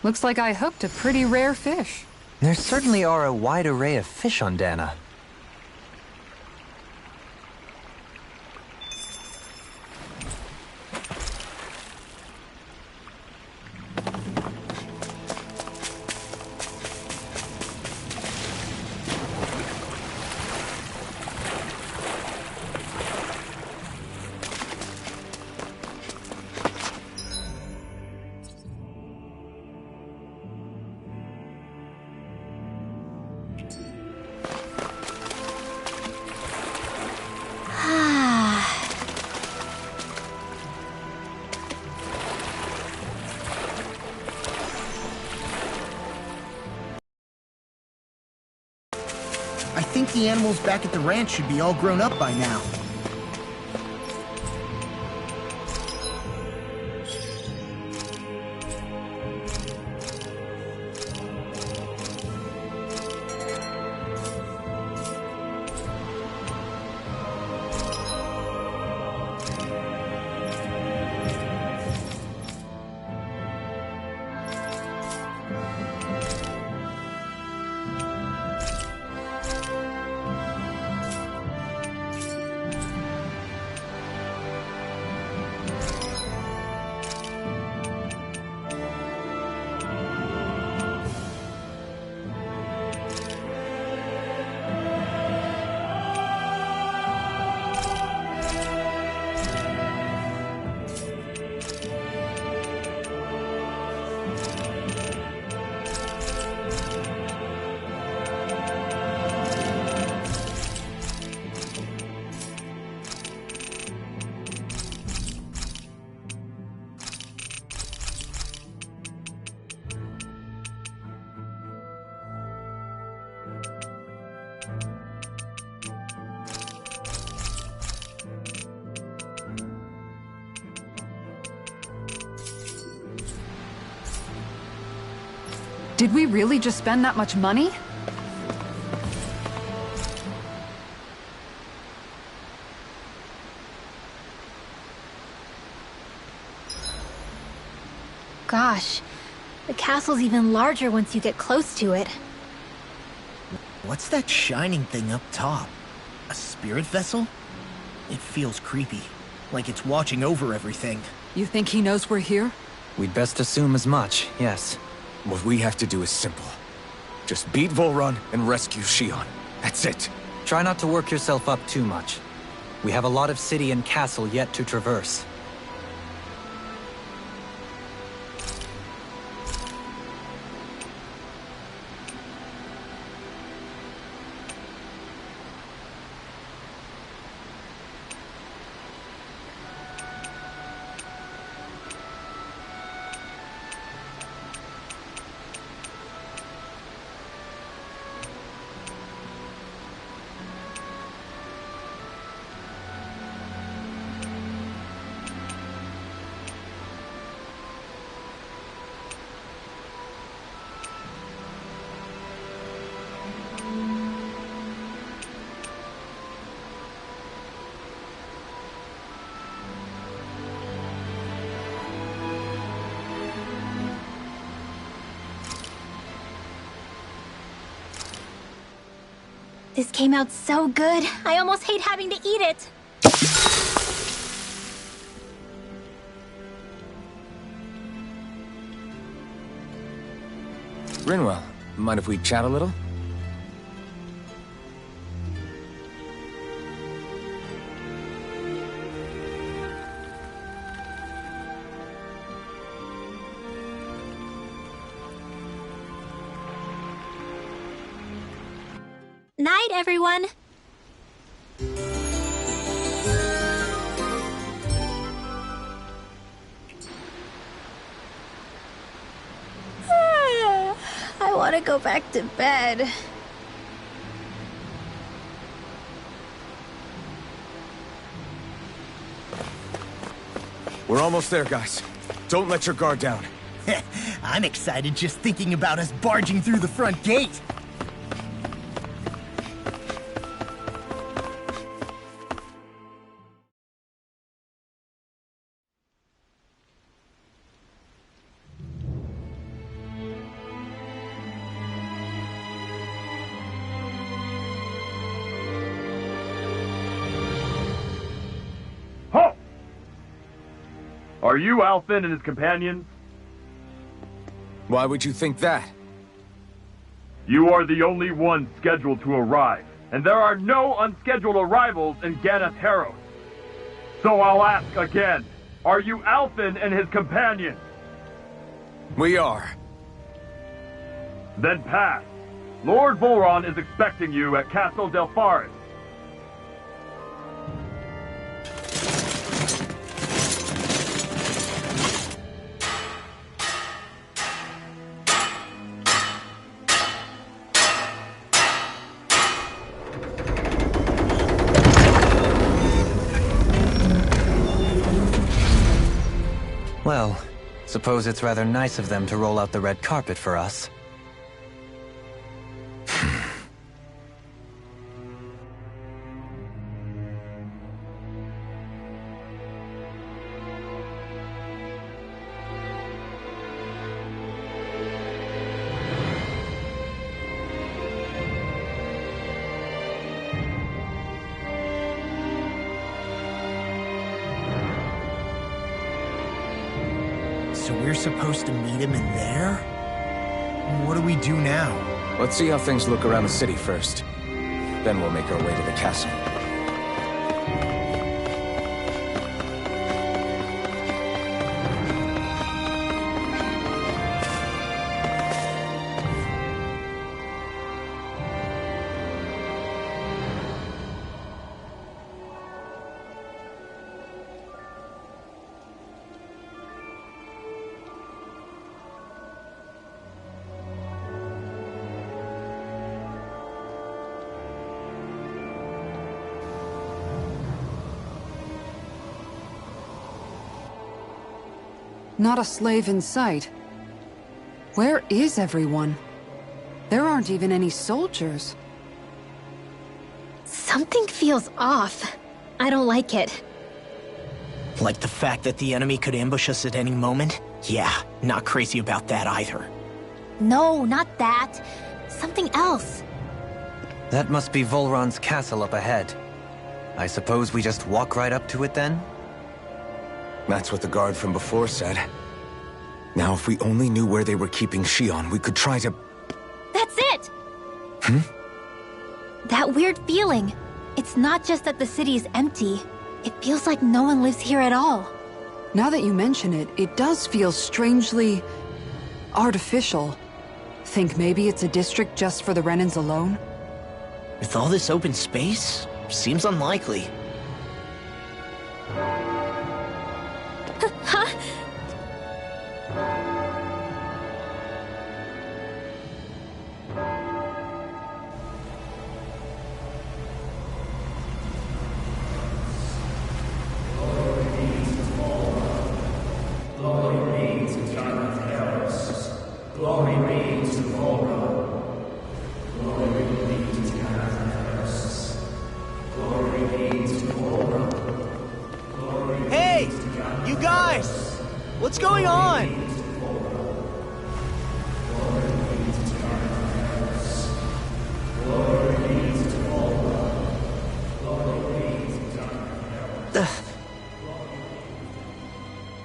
Looks like I hooked a pretty rare fish. There certainly are a wide array of fish on Dana. I think the animals back at the ranch should be all grown up by now. Did we really just spend that much money? Gosh, the castle's even larger once you get close to it. What's that shining thing up top? A spirit vessel? It feels creepy, like it's watching over everything. You think he knows we're here? We'd best assume as much, yes. What we have to do is simple. Just beat Volron and rescue Shion. That's it. Try not to work yourself up too much. We have a lot of city and castle yet to traverse. This came out so good, I almost hate having to eat it. Rinwell, mind if we chat a little? Night, everyone. I want to go back to bed. We're almost there, guys. Don't let your guard down. I'm excited just thinking about us barging through the front gate. Are you Alfin and his companions? Why would you think that? You are the only one scheduled to arrive, and there are no unscheduled arrivals in Ganath Haros. So I'll ask again, are you Alfin and his companions? We are. Then pass. Lord Volron is expecting you at Castle Delpharis. Well, suppose it's rather nice of them to roll out the red carpet for us. So we're supposed to meet him in there? What do we do now? Let's see how things look around the city first. Then we'll make our way to the castle. Not a slave in sight. Where is everyone? There aren't even any soldiers. Something feels off. I don't like it. Like the fact that the enemy could ambush us at any moment? Yeah, not crazy about that either. No, not that. Something else. That must be Volron's castle up ahead. I suppose we just walk right up to it then? That's what the guard from before said. Now, if we only knew where they were keeping Shion, we could try to... That's it! That weird feeling. It's not just that the city is empty. It feels like no one lives here at all. Now that you mention it, it does feel strangely... artificial. Think maybe it's a district just for the Renans alone? With all this open space? Seems unlikely. Huh? Hey! You guys! What's going on?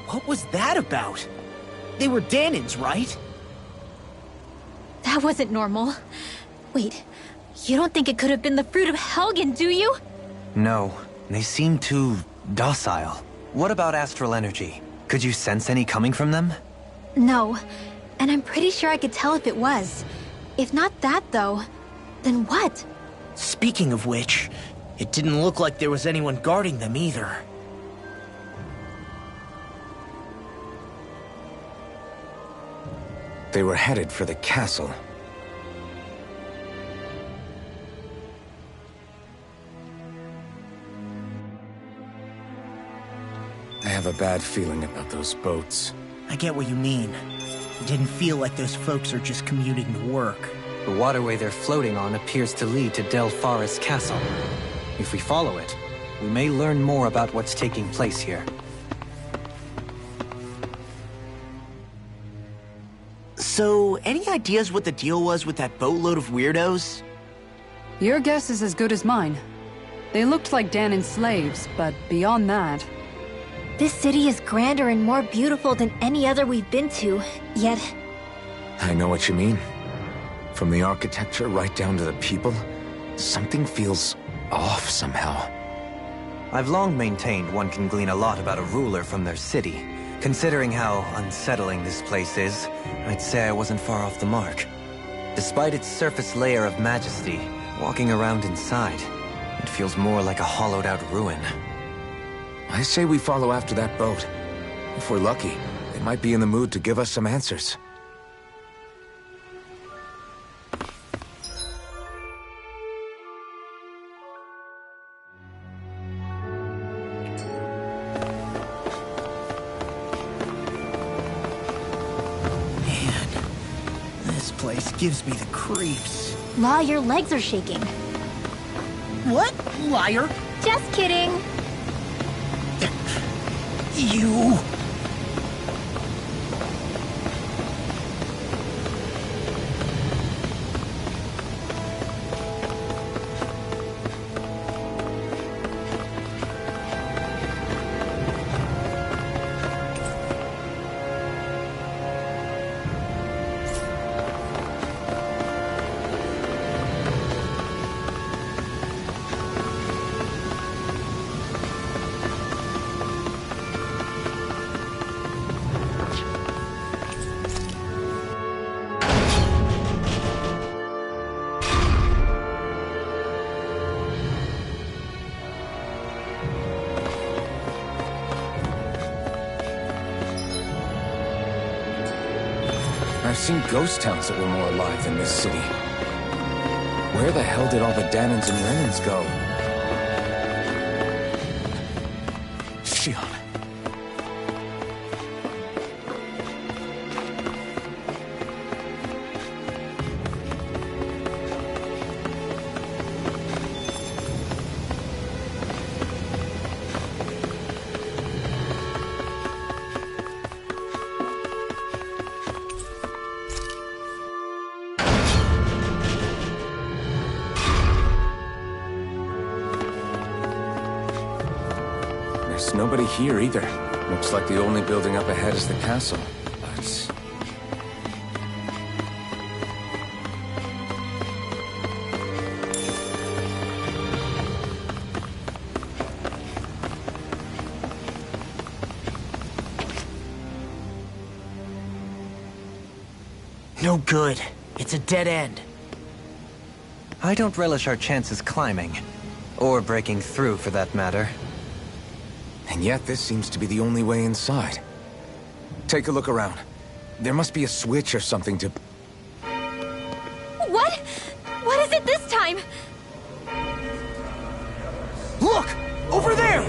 What was that about? They were Dahnans, right? That wasn't normal. Wait, you don't think it could have been the fruit of Helgen, do you? No, they seem too docile. What about astral energy? Could you sense any coming from them? No, and I'm pretty sure I could tell if it was. If not that, though, then what? Speaking of which, it didn't look like there was anyone guarding them either. They were headed for the castle. I have a bad feeling about those boats. I get what you mean. It didn't feel like those folks are just commuting to work. The waterway they're floating on appears to lead to Delpharis Castle. If we follow it, we may learn more about what's taking place here. So, any ideas what the deal was with that boatload of weirdos? Your guess is as good as mine. They looked like Dahnan slaves, but beyond that... This city is grander and more beautiful than any other we've been to, yet... I know what you mean. From the architecture right down to the people, something feels off somehow. I've long maintained one can glean a lot about a ruler from their city. Considering how unsettling this place is, I'd say I wasn't far off the mark. Despite its surface layer of majesty, walking around inside, it feels more like a hollowed-out ruin. I say we follow after that boat. If we're lucky, it might be in the mood to give us some answers. Man, this place gives me the creeps. Law, your legs are shaking. What? Liar? Just kidding. You... I've seen ghost towns that were more alive than this city. Where the hell did all the Danans and Renans go? Shion. There's nobody here either. Looks like the only building up ahead is the castle, but... No good. It's a dead end. I don't relish our chances climbing. Or breaking through, for that matter. And yet this seems to be the only way inside. Take a look around. There must be a switch or something to... What? What is it this time? Look! Over there!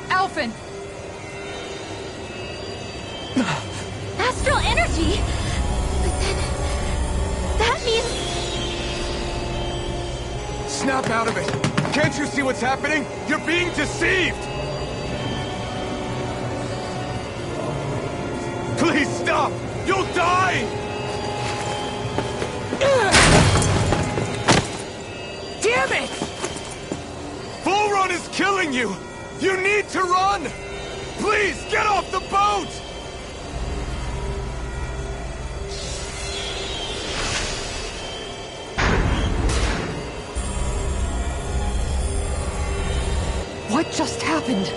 Alphen! Astral energy? But then... that means... Snap out of it! Can't you see what's happening? You're being deceived! Please stop! You'll die! Damn it! Volron is killing you! You need to run! Please, get off the boat! What just happened?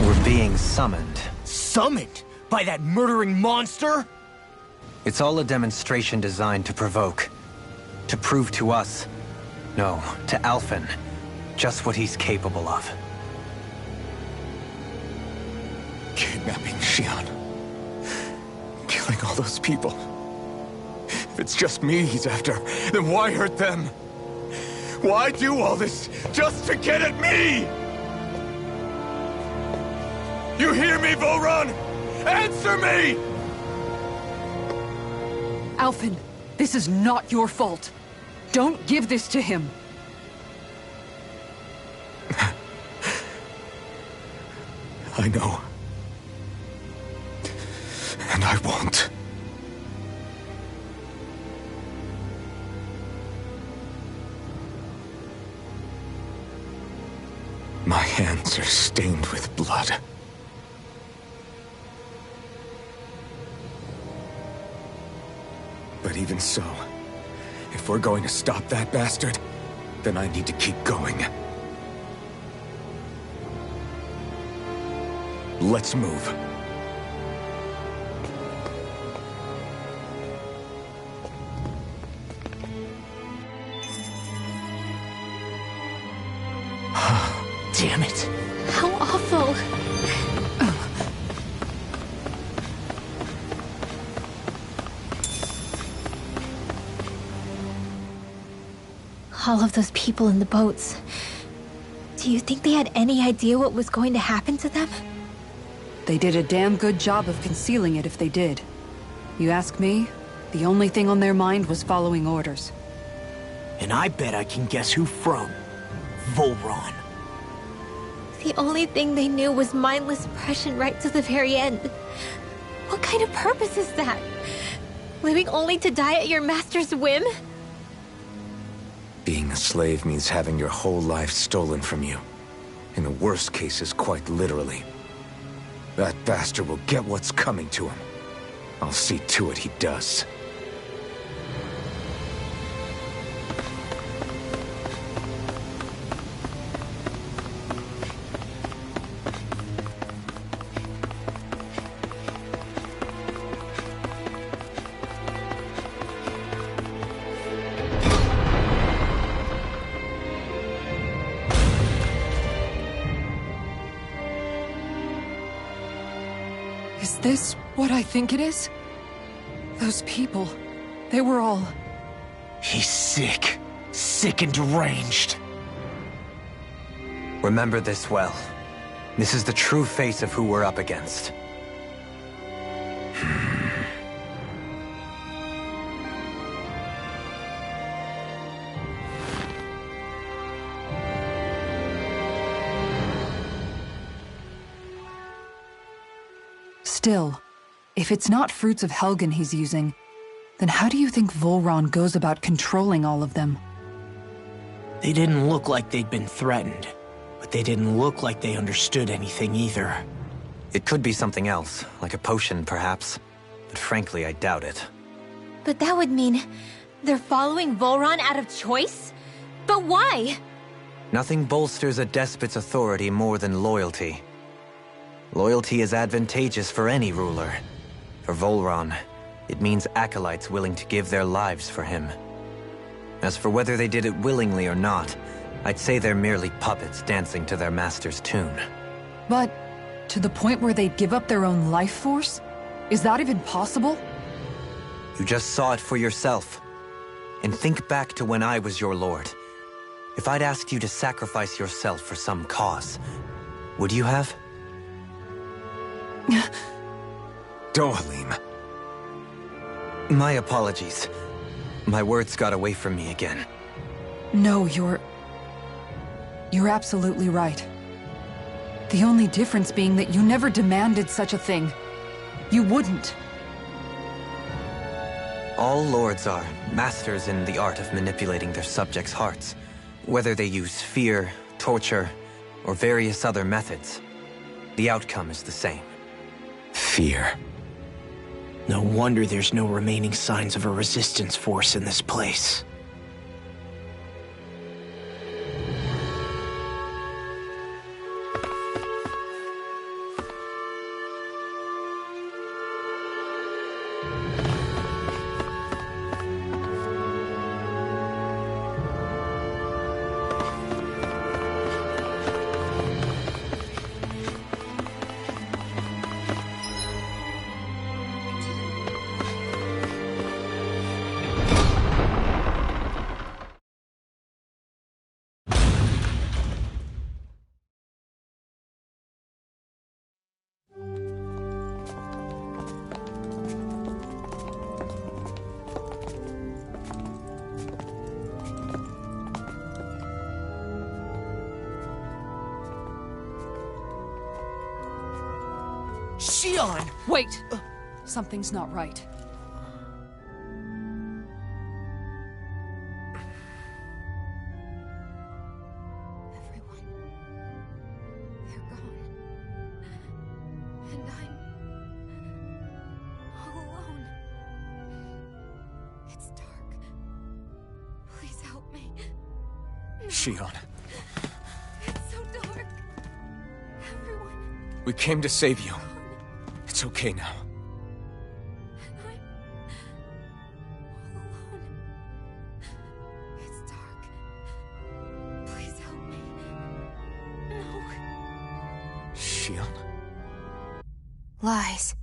We're being summoned. Summoned? By that murdering monster? It's all a demonstration designed to provoke. To prove to us, no, to Alphen, just what he's capable of. Kidnapping Shion. Killing all those people. If it's just me he's after, then why hurt them? Why do all this just to get at me? You hear me, Volron? Answer me! Alphen, this is not your fault. Don't give this to him. I know. And I won't. My hands are stained with blood. But even so, if we're going to stop that bastard, then I need to keep going. Let's move. Damn it. How awful. All of those people in the boats. Do you think they had any idea what was going to happen to them? They did a damn good job of concealing it if they did. You ask me, the only thing on their mind was following orders. And I bet I can guess who from. Volron. The only thing they knew was mindless oppression right to the very end. What kind of purpose is that? Living only to die at your master's whim? Being a slave means having your whole life stolen from you. In the worst cases, quite literally. That bastard will get what's coming to him. I'll see to it he does. Is this what I think it is? Those people, they were all... He's sick. Sick and deranged. Remember this well. This is the true face of who we're up against. Still, if it's not Fruits of Helgen he's using, then how do you think Volron goes about controlling all of them? They didn't look like they'd been threatened, but they didn't look like they understood anything either. It could be something else, like a potion perhaps, but frankly I doubt it. But that would mean they're following Volron out of choice? But why? Nothing bolsters a despot's authority more than loyalty. Loyalty is advantageous for any ruler. For Volron, it means acolytes willing to give their lives for him. As for whether they did it willingly or not, I'd say they're merely puppets dancing to their master's tune. But to the point where they'd give up their own life force? Is that even possible? You just saw it for yourself. And think back to when I was your lord. If I'd asked you to sacrifice yourself for some cause, would you have? Dohalim. My apologies. My words got away from me again. No, you're absolutely right. The only difference being that you never demanded such a thing. You wouldn't. All lords are masters in the art of manipulating their subjects' hearts. Whether they use fear, torture, or various other methods, the outcome is the same. Fear. No wonder there's no remaining signs of a resistance force in this place. Shionne! Wait! Something's not right. Everyone. They're gone. And I'm all alone. It's dark. Please help me. Shionne, It's so dark. Everyone. we came to save you. It's okay now. And I'm all alone. It's dark. Please help me. No. Shionne? Lies.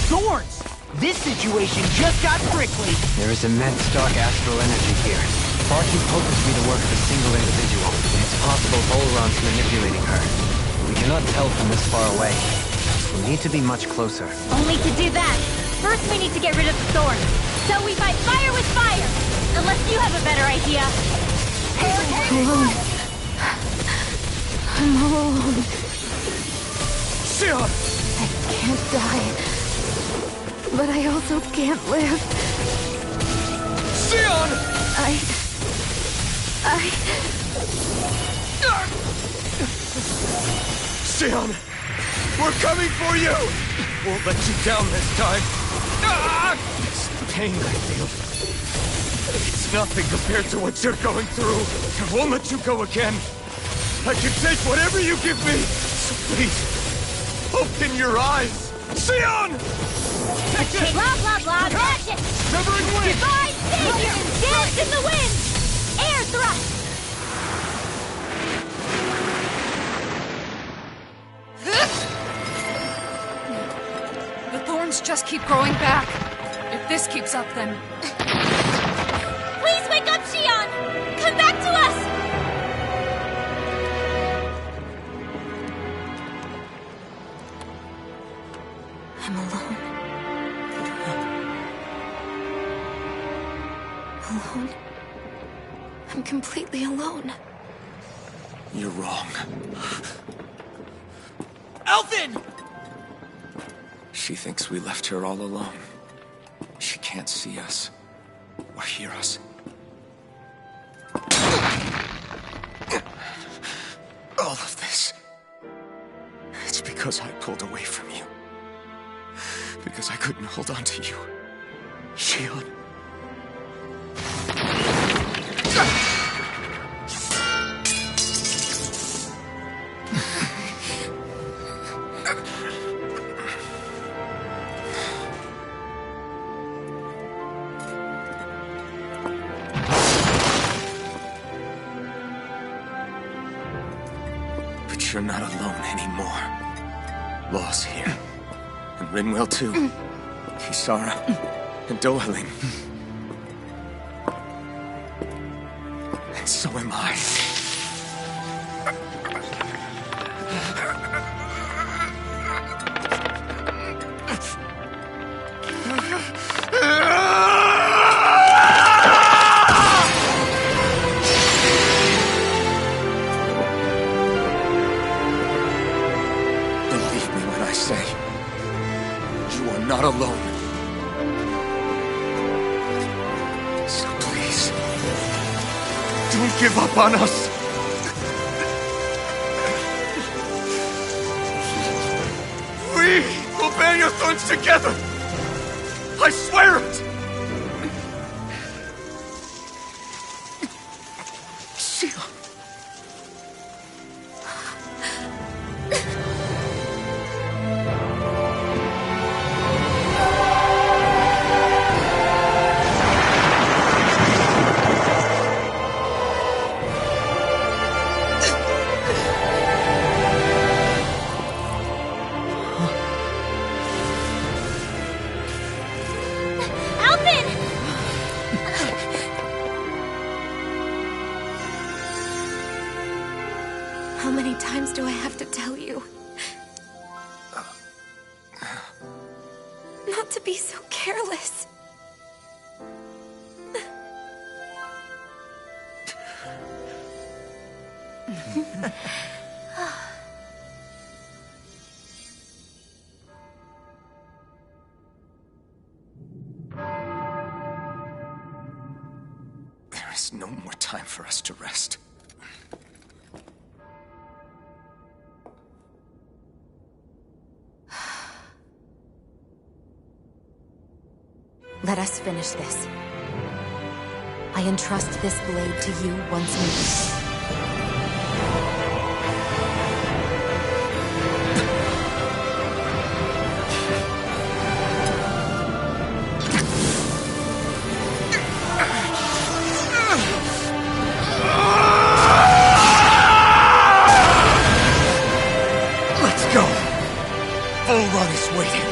Thorns! This situation just got prickly. There is immense dark astral energy here, far too potent to be the work of a single individual. It's possible Volron's manipulating her, but we cannot tell from this far away. We need to be much closer. Only to do that, first we need to get rid of the thorns. So we fight fire with fire! Unless you have a better idea. Alone. I'm all alone. Shionne! I can't die. But I also can't live. Shionne! Shionne! We're coming for you! Won't let you down this time. This pain I feel. It's nothing compared to what you're going through. I won't let you go again. I can take whatever you give me. So please, open your eyes. Shionne! Blah, blah, blah, magic! Severing wind! Divine savior! Dance in the wind! Air thrust! The thorns just keep growing back. If this keeps up, then... Please wake up, Shionne! Come back to us! I'm alone. Alone? I'm completely alone. You're wrong. Alphen! She thinks we left her all alone. She can't see us or hear us. All of this. It's because I pulled away from you. Because I couldn't hold on to you. Shionne. But you're not alone anymore. Law's here. And Rinwell too. Kisara. And Dohalim. And so am I. Believe me when I say, you are not alone. So please, don't give up on us. We will bear your thorns together. I swear it. Shionne. Alphen! you. Not to be so careless. There is no more time for us to rest. Let us finish this. I entrust this blade to you once more. Let's go! Volron is waiting.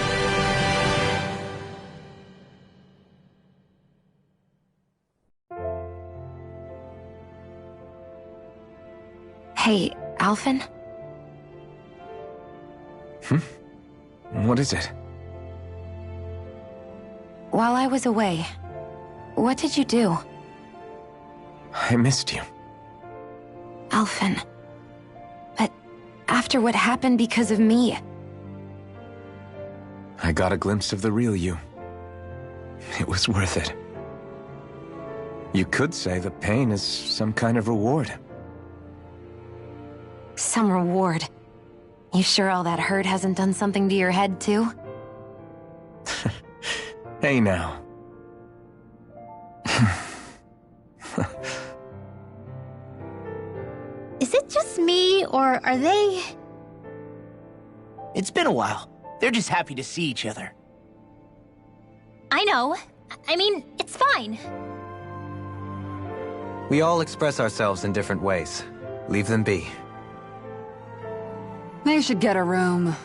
Hey, Alphen? What is it? While I was away, what did you do? I missed you. Alphen. But after what happened because of me... I got a glimpse of the real you. It was worth it. You could say the pain is some kind of reward. Some reward. You sure all that hurt hasn't done something to your head, too? Hey now. Is it just me, or are they... It's been a while. They're just happy to see each other. I know. I mean, it's fine. We all express ourselves in different ways. Leave them be. They should get a room.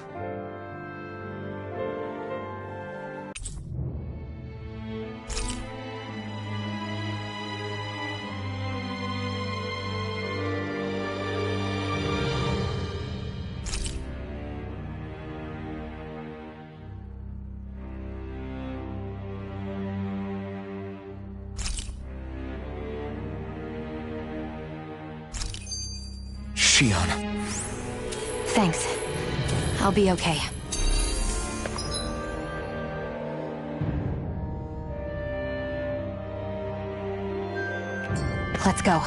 Shionne. Thanks. I'll be okay. Let's go.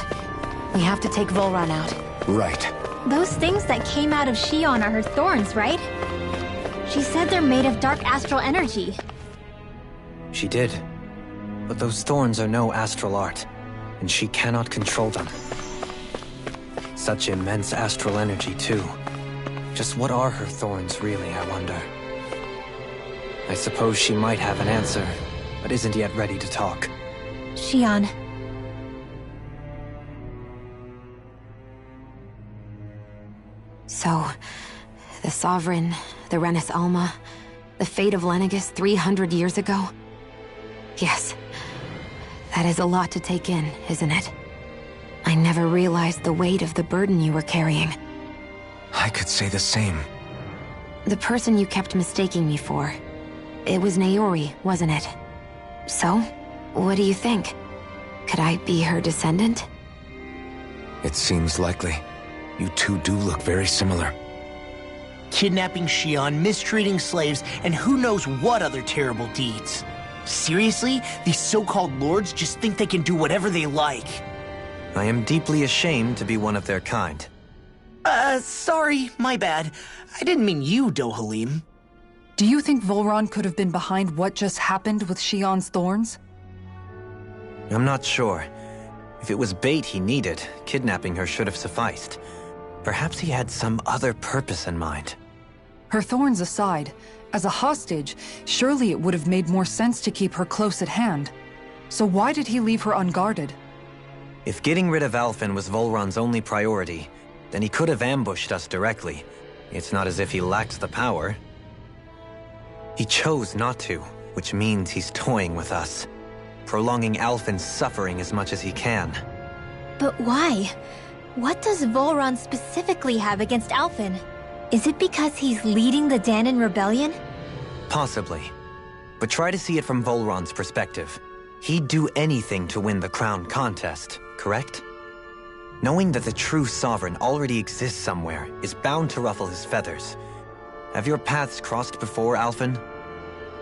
We have to take Volron out. Right. Those things that came out of Shionne are her thorns, right? She said they're made of dark astral energy. She did. But those thorns are no astral art, and she cannot control them. Such immense astral energy, too. Just what are her thorns, really, I wonder? I suppose she might have an answer, but isn't yet ready to talk. Shionne. So, the Sovereign, the Renis Alma, the fate of Lenegis 300 years ago? Yes. That is a lot to take in, isn't it? I never realized the weight of the burden you were carrying. I could say the same. The person you kept mistaking me for. It was Naori, wasn't it? So, what do you think? Could I be her descendant? It seems likely. You two do look very similar. Kidnapping Shionne, mistreating slaves, and who knows what other terrible deeds. Seriously? These so-called lords just think they can do whatever they like. I am deeply ashamed to be one of their kind. Sorry, my bad. I didn't mean you, Dohalim. Do you think Volron could have been behind what just happened with Shionne's thorns? I'm not sure. If it was bait he needed, kidnapping her should have sufficed. Perhaps he had some other purpose in mind. Her thorns aside, as a hostage, surely it would have made more sense to keep her close at hand. So why did he leave her unguarded? If getting rid of Alphen was Volron's only priority, then he could have ambushed us directly. It's not as if he lacked the power. He chose not to, which means he's toying with us, prolonging Alphen's suffering as much as he can. But why? What does Volron specifically have against Alphen? Is it because he's leading the Dahnan rebellion? Possibly. But try to see it from Volron's perspective. He'd do anything to win the crown contest, correct? Knowing that the true sovereign already exists somewhere is bound to ruffle his feathers. Have your paths crossed before, Alphen?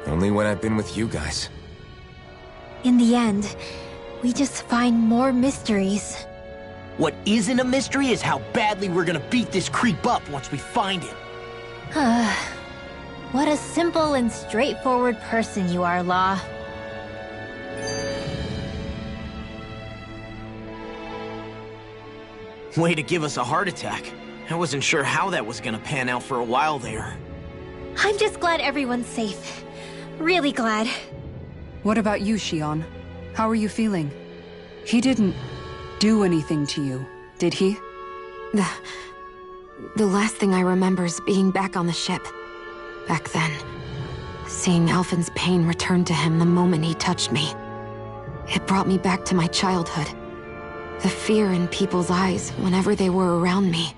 Only when I've been with you guys. In the end, we just find more mysteries. What isn't a mystery is how badly we're gonna beat this creep up once we find him. What a simple and straightforward person you are, Law. Way to give us a heart attack. I wasn't sure how that was gonna pan out for a while there. I'm just glad everyone's safe. Really glad. What about you, Shionne? How are you feeling? He didn't do anything to you, did he? The last thing I remember is being back on the ship. Back then, seeing Alphen's pain return to him the moment he touched me. It brought me back to my childhood. The fear in people's eyes whenever they were around me.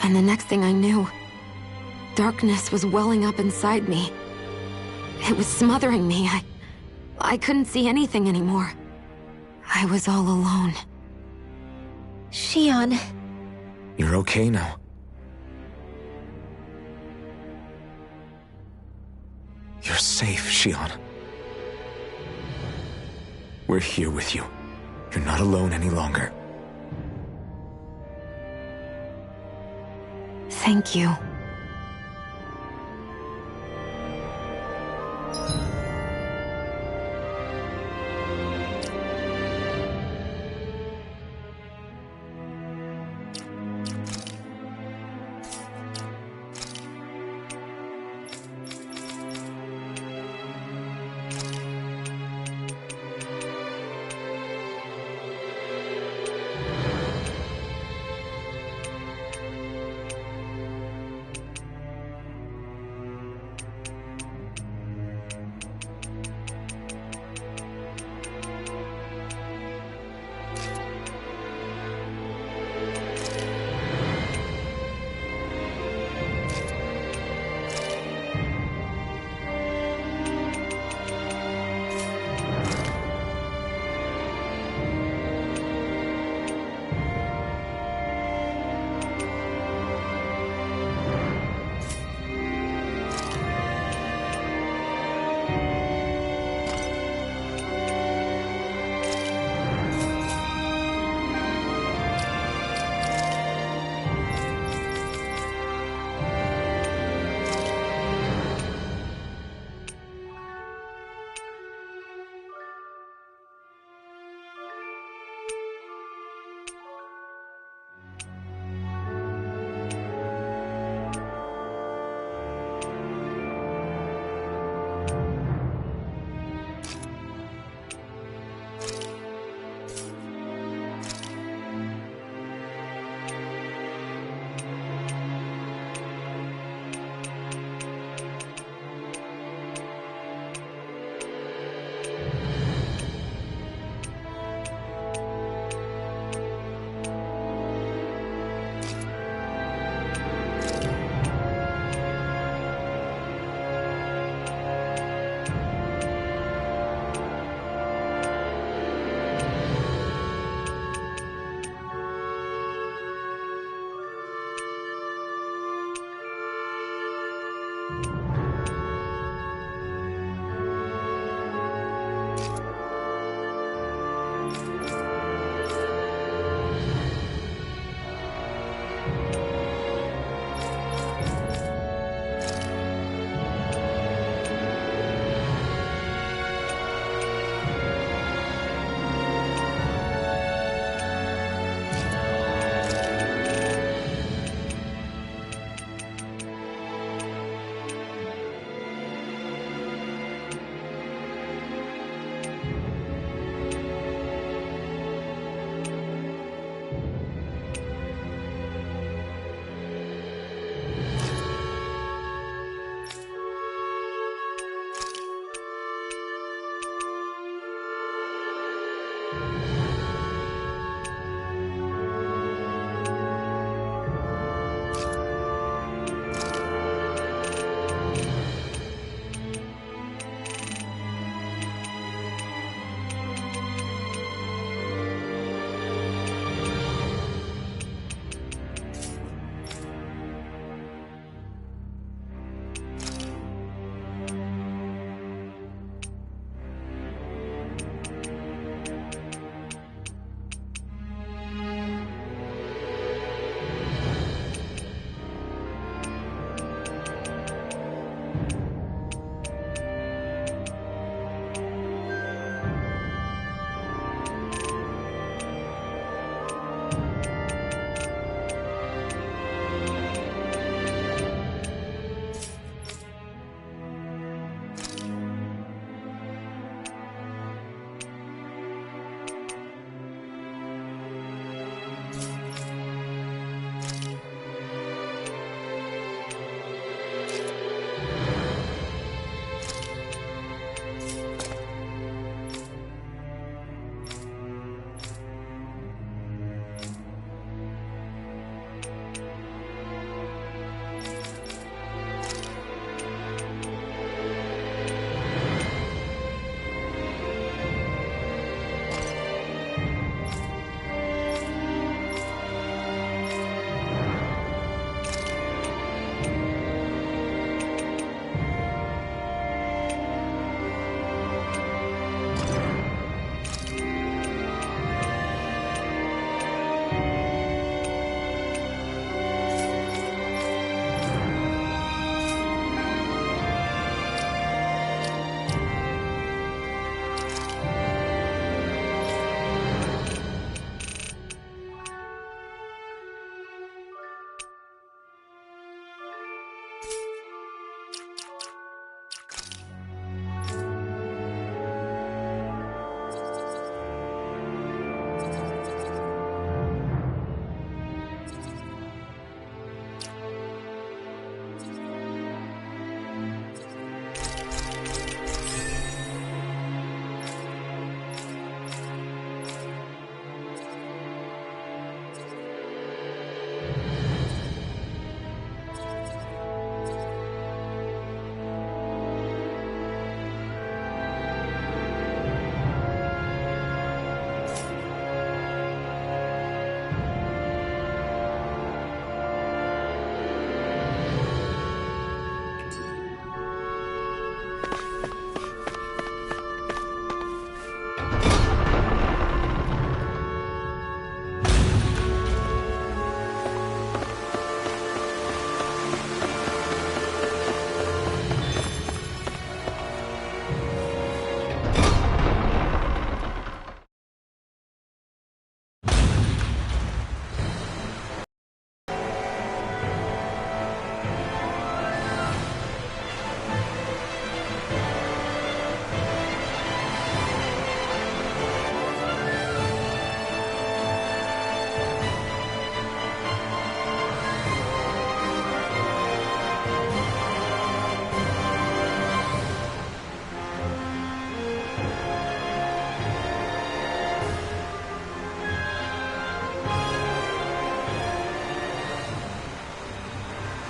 And the next thing I knew, darkness was welling up inside me. It was smothering me. I couldn't see anything anymore. I was all alone. Shionne. You're okay now. You're safe, Shionne. We're here with you. You're not alone any longer. Thank you.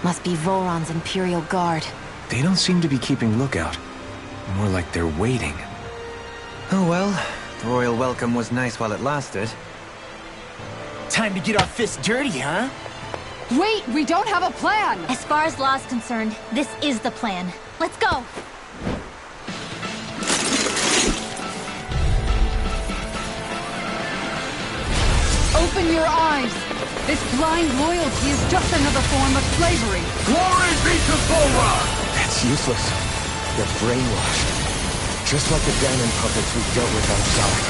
Must be Volron's Imperial Guard. They don't seem to be keeping lookout. More like they're waiting. Oh well, the royal welcome was nice while it lasted. Time to get our fists dirty, huh? Wait, we don't have a plan! As far as Law's concerned, this is the plan. Let's go! Open your eyes! This blind loyalty is just another form of slavery. Glory be to Volron! That's useless. They're brainwashed. Just like the Danon puppets we've dealt with outside.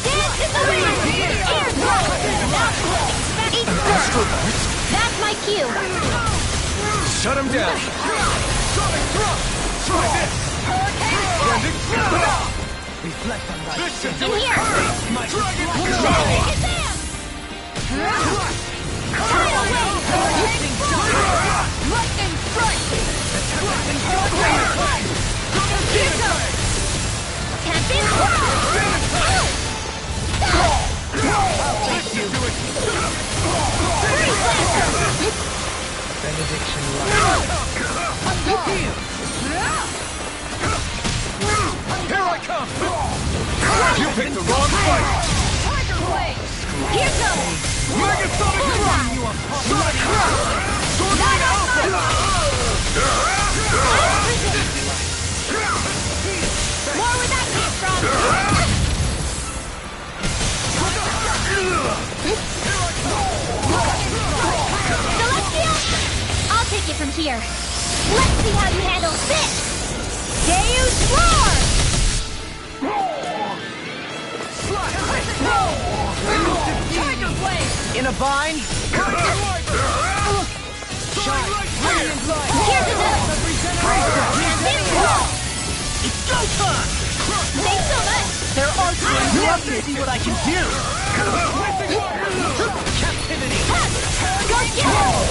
Dance in the wind! Air thrust! That's my cue! Shut him down! Sonic thrust! Try this! Hurricane thrust! Reflect on that. This should In do it! here! Dragon Take it down! Fly away! Lightning strike! Can't be Benediction Here I come! You picked the wrong fight! Tiger Blade! Here goes! Megasonic Thrust! Sonic Thrust! Tornado Alpha! More where that came from! Celestial! I'll take it from here. Let's see how you handle this! Deus Roar! Tiger Blade! In a bind? Here's another! And this one! It's go time! Thanks so much! They're arguing. You have to see what I can do. Captivity. Go get him!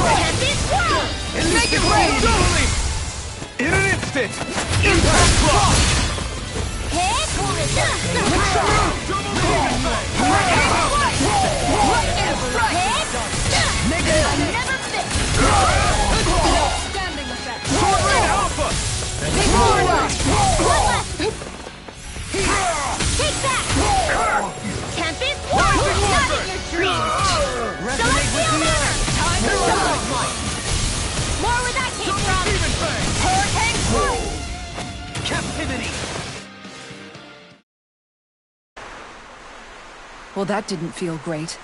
And this one! Make it rain! Totally! In an instant! Impact Block! Hit! Never fit! Standing effect! Sword Rain Alpha! One left! Take that! Tempest! Not in your dreams! Celestial Hammer! More where that came from! Demon Fang! Hurricane Thrust! Captivity. Well, that didn't feel great.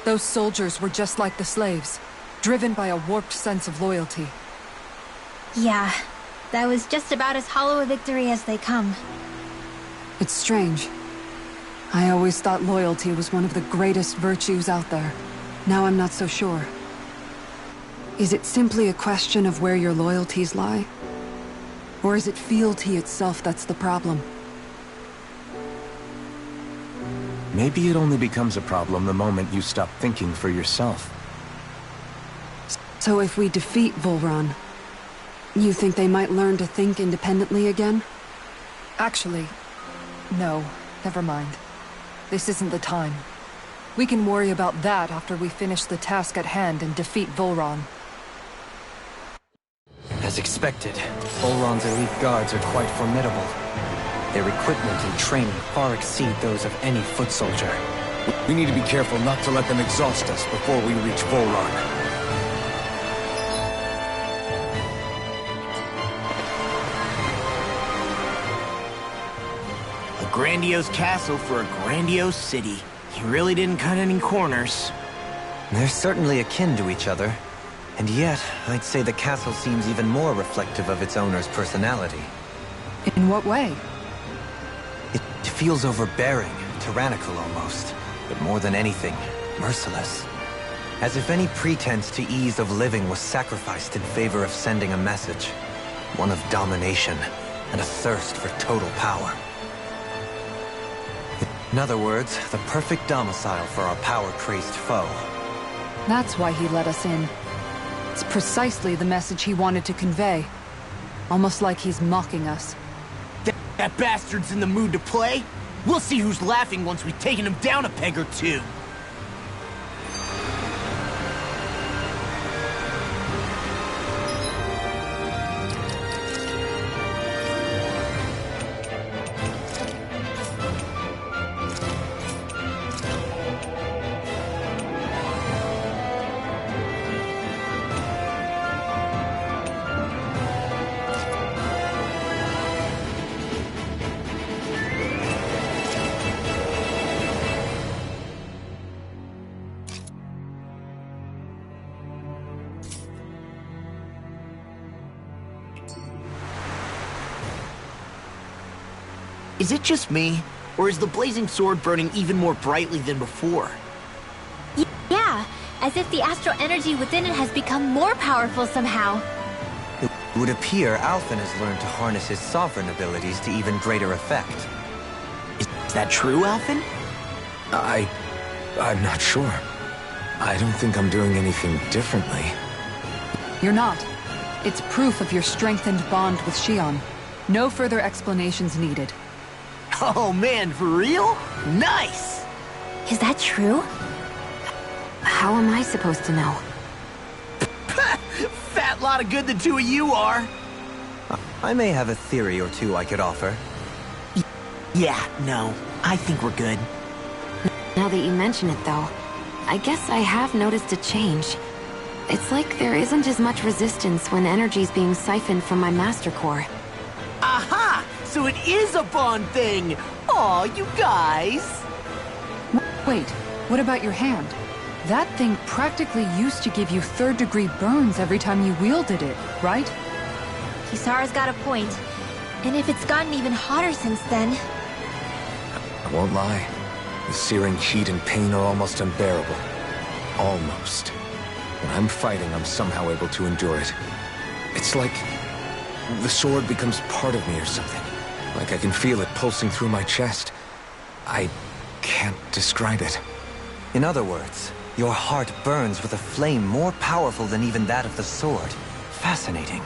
Those soldiers were just like the slaves, driven by a warped sense of loyalty. Yeah, that was just about as hollow a victory as they come. It's strange. I always thought loyalty was one of the greatest virtues out there. Now I'm not so sure. Is it simply a question of where your loyalties lie? Or is it fealty itself that's the problem? Maybe it only becomes a problem the moment you stop thinking for yourself. So if we defeat Volron, you think they might learn to think independently again? Actually, no. Never mind. This isn't the time. We can worry about that after we finish the task at hand and defeat Volron. As expected, Volron's elite guards are quite formidable. Their equipment and training far exceed those of any foot soldier. We need to be careful not to let them exhaust us before we reach Volron. A grandiose castle for a grandiose city. He really didn't cut any corners. They're certainly akin to each other. And yet, I'd say the castle seems even more reflective of its owner's personality. In what way? It feels overbearing, tyrannical almost, but more than anything, merciless. As if any pretense to ease of living was sacrificed in favor of sending a message. One of domination, and a thirst for total power. In other words, the perfect domicile for our power-crazed foe. That's why he let us in. It's precisely the message he wanted to convey. Almost like he's mocking us. That bastard's in the mood to play? We'll see who's laughing once we've taken him down a peg or two. Is it just me? Or is the blazing sword burning even more brightly than before? Yeah, as if the astral energy within it has become more powerful somehow. It would appear Alphen has learned to harness his sovereign abilities to even greater effect. Is that true, Alphen? I'm not sure. I don't think I'm doing anything differently. You're not. It's proof of your strengthened bond with Xion. No further explanations needed. Oh man, for real? Nice! Is that true? How am I supposed to know? Fat lot of good the two of you are. I may have a theory or two I could offer. Yeah, no. I think we're good. Now that you mention it, though, I guess I have noticed a change. It's like there isn't as much resistance when energy's being siphoned from my Master Core. Aha! So it is a Bond thing! Aw, you guys! Wait, what about your hand? That thing practically used to give you third-degree burns every time you wielded it, right? Kisara's got a point. And if it's gotten even hotter since then... I won't lie. The searing heat and pain are almost unbearable. Almost. When I'm fighting, I'm somehow able to endure it. It's like the sword becomes part of me or something. Like I can feel it pulsing through my chest. I can't describe it. In other words, your heart burns with a flame more powerful than even that of the sword. Fascinating.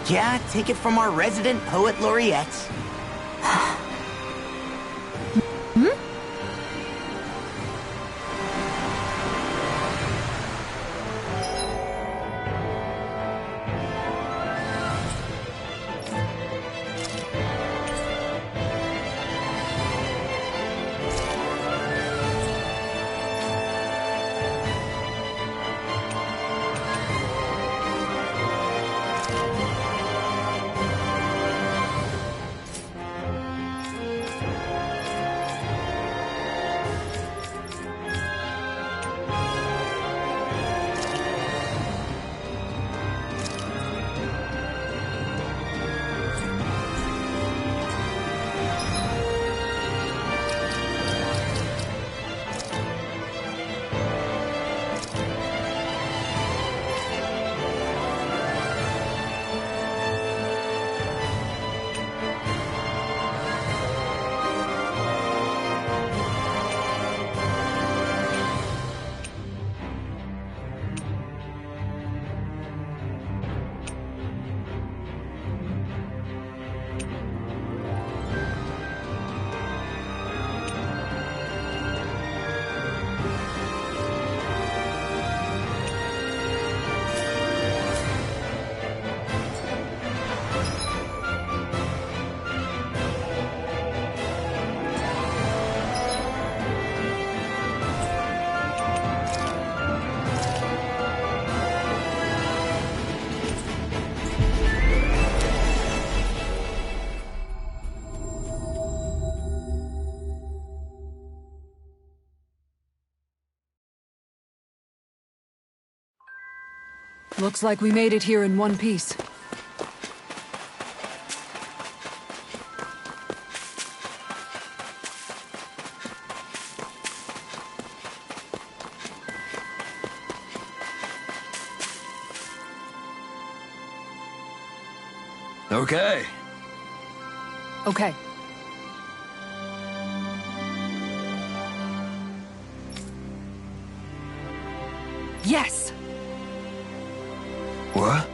Yeah, take it from our resident poet laureate. Looks like we made it here in one piece. Okay. Okay. Yes! What?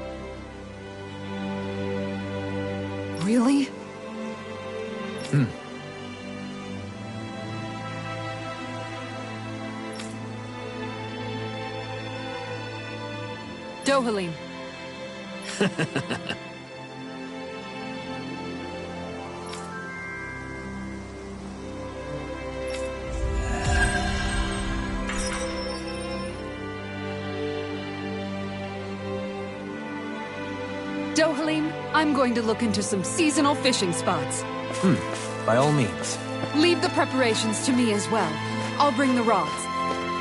Really? Dohalim. Dohalim, I'm going to look into some seasonal fishing spots. By all means. Leave the preparations to me as well. I'll bring the rods.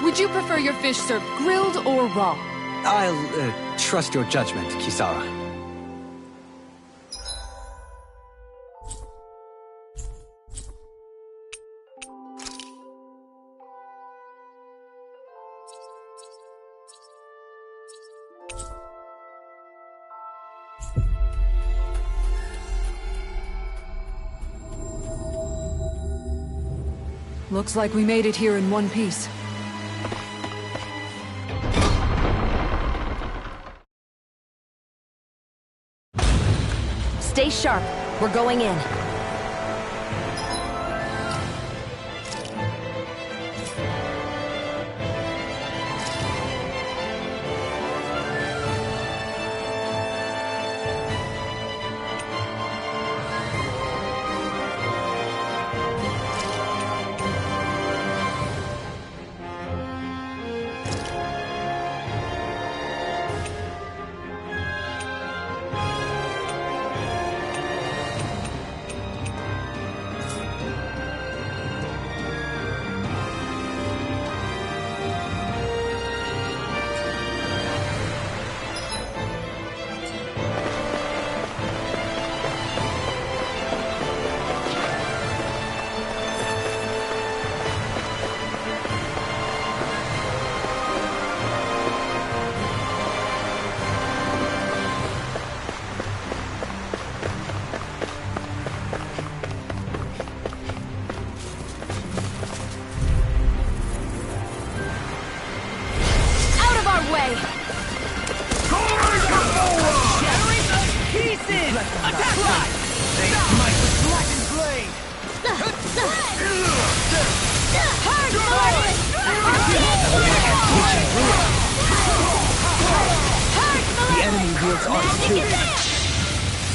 Would you prefer your fish served grilled or raw? I'll trust your judgment, Kisara. Looks like we made it here in one piece. Stay sharp. We're going in.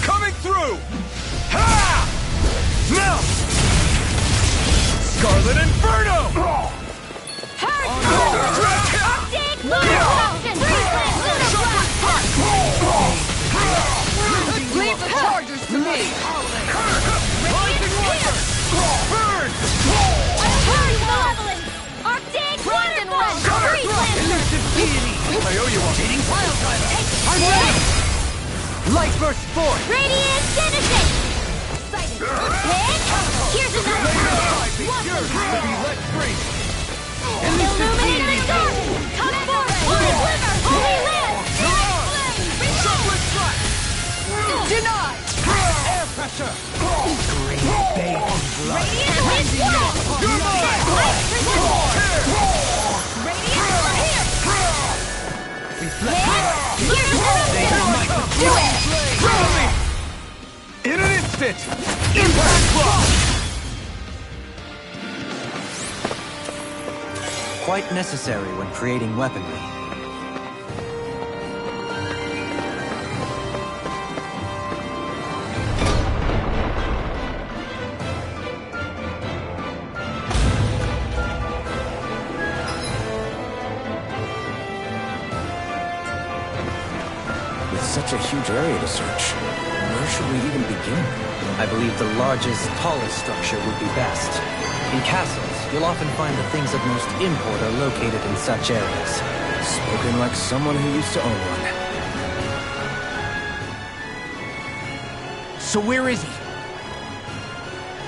Coming through! Ha! Now! Scarlet Inferno! Leave the chargers to me! Burn! Arctic Waterfall! Elusive deity! I owe you one. Dating pile driver! I'm ready! Light burst forth! Radiant Genesis! Hit! Here's another! Let free! Illuminate the dark! Come forth! Holy Glimmer! Holy Land! Chocolate strike! Denied! Air pressure! Great bay of blood! Radiant Wind Wall! You're mine! In an instant! Impact block! Quite necessary when creating weaponry. With such a huge area to search, where should we even begin? I believe the largest, tallest structure would be best. In castles, you'll often find the things of most import are located in such areas. Spoken like someone who used to own one. So where is he?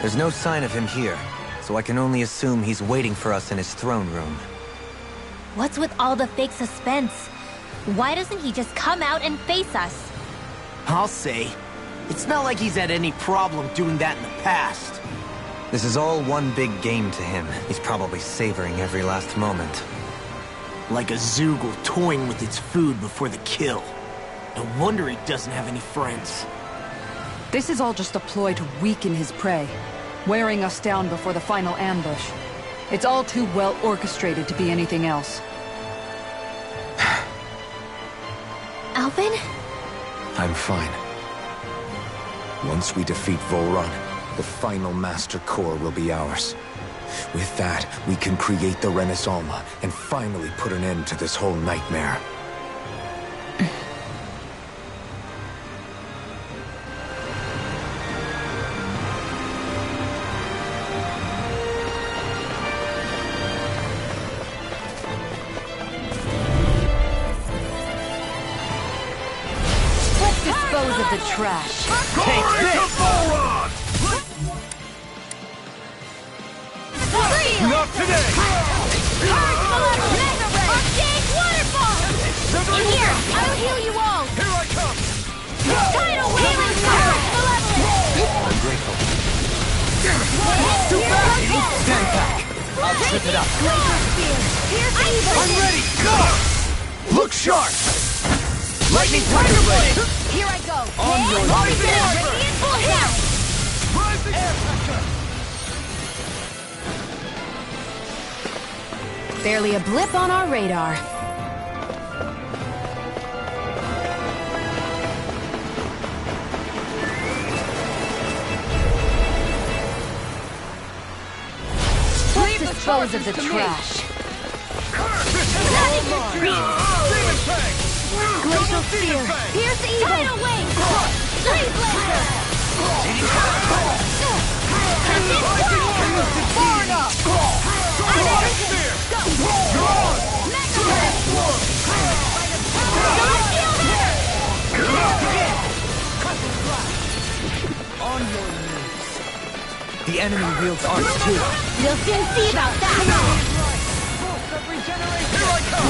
There's no sign of him here, so I can only assume he's waiting for us in his throne room. What's with all the fake suspense? Why doesn't he just come out and face us? I'll say. It's not like he's had any problem doing that in the past. This is all one big game to him. He's probably savoring every last moment. Like a Zoogle toying with its food before the kill. No wonder he doesn't have any friends. This is all just a ploy to weaken his prey, wearing us down before the final ambush. It's all too well orchestrated to be anything else. Alvin? I'm fine. Once we defeat Volron, the final Master Core will be ours. With that, we can create the Renaissance and finally put an end to this whole nightmare. Let's dispose of the trash. Take this! Not today! Arctic Waterfall! In here! I'll heal you all! Here I come! Tidal Wailing Malevolence! I'm grateful. Too fast! Stand back! I'll trip it up. I'm ready! Go! Look sharp! Lightning Tiger Blade! Here I go. On your Rising armor! bullseye! Rising air pressure! Barely a blip on our radar. Let's dispose of the trash. Demon Fang! Glacial Spear. Pierce evil. Tidal Wave! Freeze Laser! Far enough! Sonic Spear! You're on! On your knees. The enemy wields arms too. You'll soon see about that! Here I come!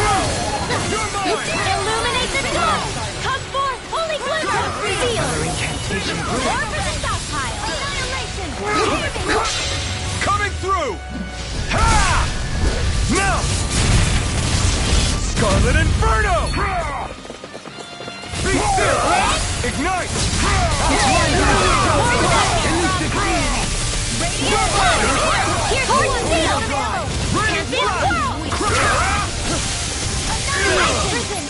You're mine! Illuminate the dark! Come forth, holy glimmer! Seal! Incantation. War for the stockpile! Annihilation! Coming through! Ha! Now! Scarlet Inferno! Be still! Ignite! Here's Horse Seal! Champion World! Annihilation!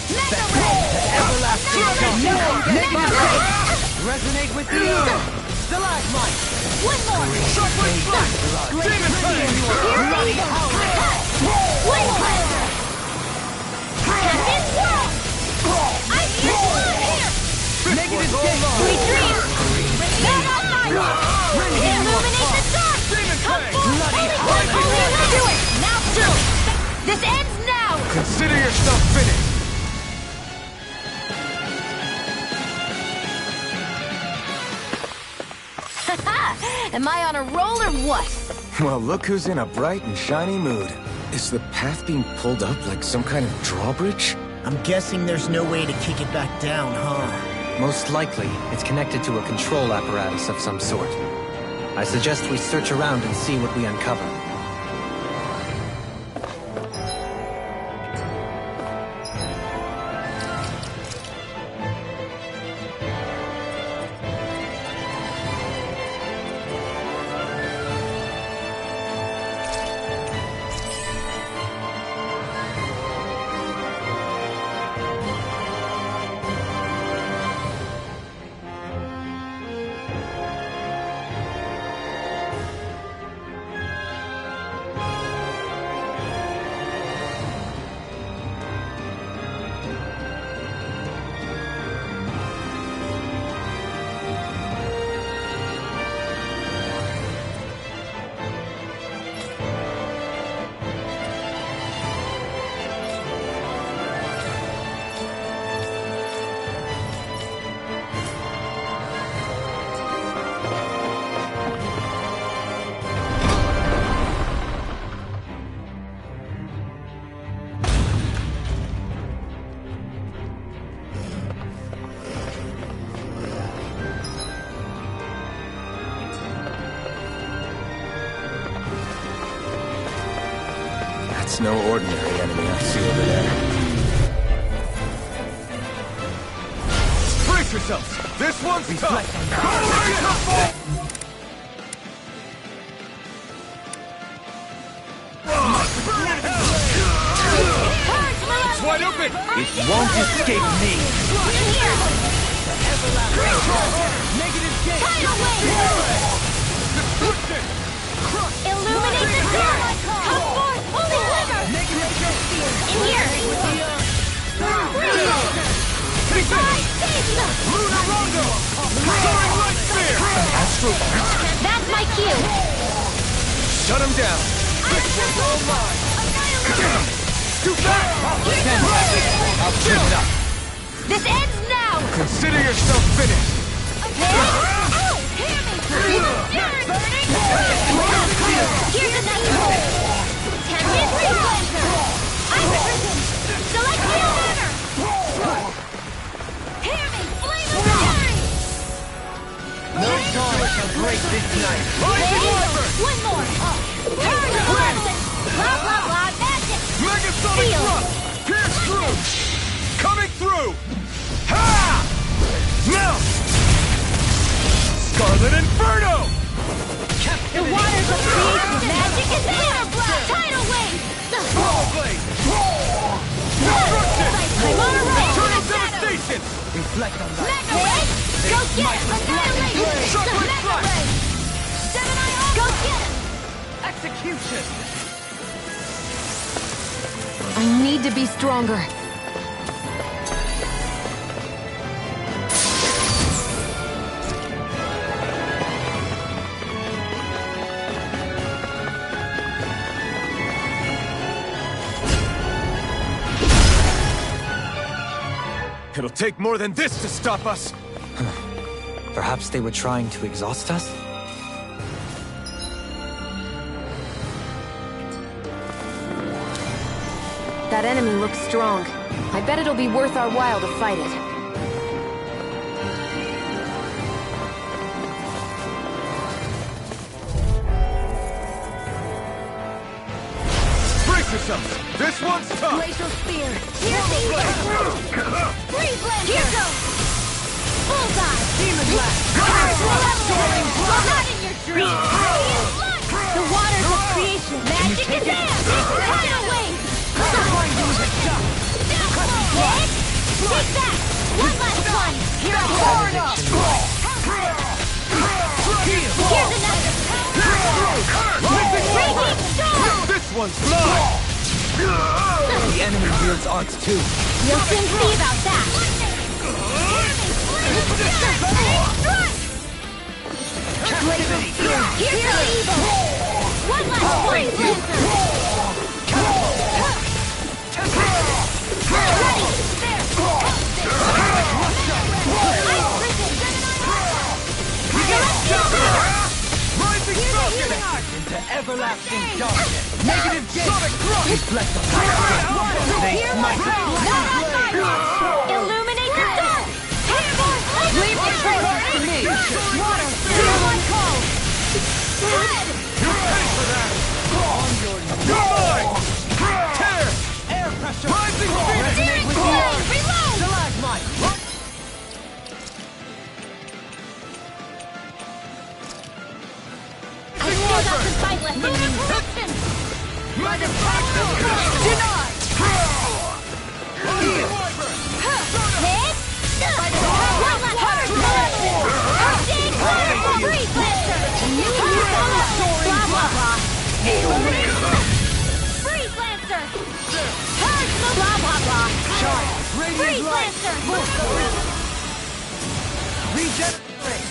Mega Wave! Resonate with you. Stalagmite. One more! Shockwave Blast! Demon Fang! Bloody Wind Blaster! Champion World! Ice Blood here! Negative gate. Sweet dreams! Bad on fire! Illuminate the dark! Come forth! Holy do it! Now do it! This ends now! Consider yourself finished! Am I on a roll or what? Well, look who's in a bright and shiny mood. Is the path being pulled up like some kind of drawbridge? I'm guessing there's no way to kick it back down, huh? Most likely, it's connected to a control apparatus of some sort. I suggest we search around and see what we uncover. That's no ordinary enemy I see over there. Brace yourselves! This one's tough! It's wide open! It won't escape me. Negative gate! Tidal Wave! Destruction! Illuminate the dark! Come forth, holy glimmer! In here! Surprise! Lunar Rondo! Soaring Light Spear! Astro Blast? That's my cue! Shut him down! This one's all mine! Scoop back! I'll trip it up. This ends now! Consider yourself finished! Here's a nice hole! Champion Freeblazer! Ice Prison! Celestial Banner! Hear me! Flame of Fury! No dawn shall break this night. Rising Wyvern! One more! Turn the Blast! Blah, blah, blah, magic! Megasonic Shield. thrust! Pierce through! Coming through! Ha! Now! Scarlet Inferno! The waters of creation magic is there! Tidal wave! Ball blade! Destruction! I'm on a roll! Turning devastation! Reflect on that. Mega wave! Go get him! Annihilate! Sharply Mega flash! wave! Gemini Alpha! Go get him! Execution! I need to be stronger. It'll take more than this to stop us! Perhaps they were trying to exhaust us? That enemy looks strong. I bet it'll be worth our while to fight it. Brace yourselves! This one's tough! Glacial Spear! Piercing! Freeze Lancer! Here goes! Bullseye! Demon Blast! Soaring! Not in your dreams! The waters of creation magic is there! Tidal wave! Take that! One last one! Here I go! Here's another! Raging Storm! This one's mine! The enemy wields arts too. You'll soon see about that! Here's the evil! One last Freeze Lancer! Ready! Rising Falcon! Into everlasting darkness. Negative Sonic Thrust! Reflect on Illuminate the dark! Leave the trails to me! Water! Zero one call! You'll pay for that! You're mine! Tear! air pressure. Rising Phoenix! Steering wheel! Reload! Stalagmite. I still got some fight left in me! Eruption! Mega Denied! Hit! One last hard Update! Freeze Lancer! Blah, blah, blah. Freeze Lancer! Hard blah, blah, blah. Freeze Lancer! Regenerate.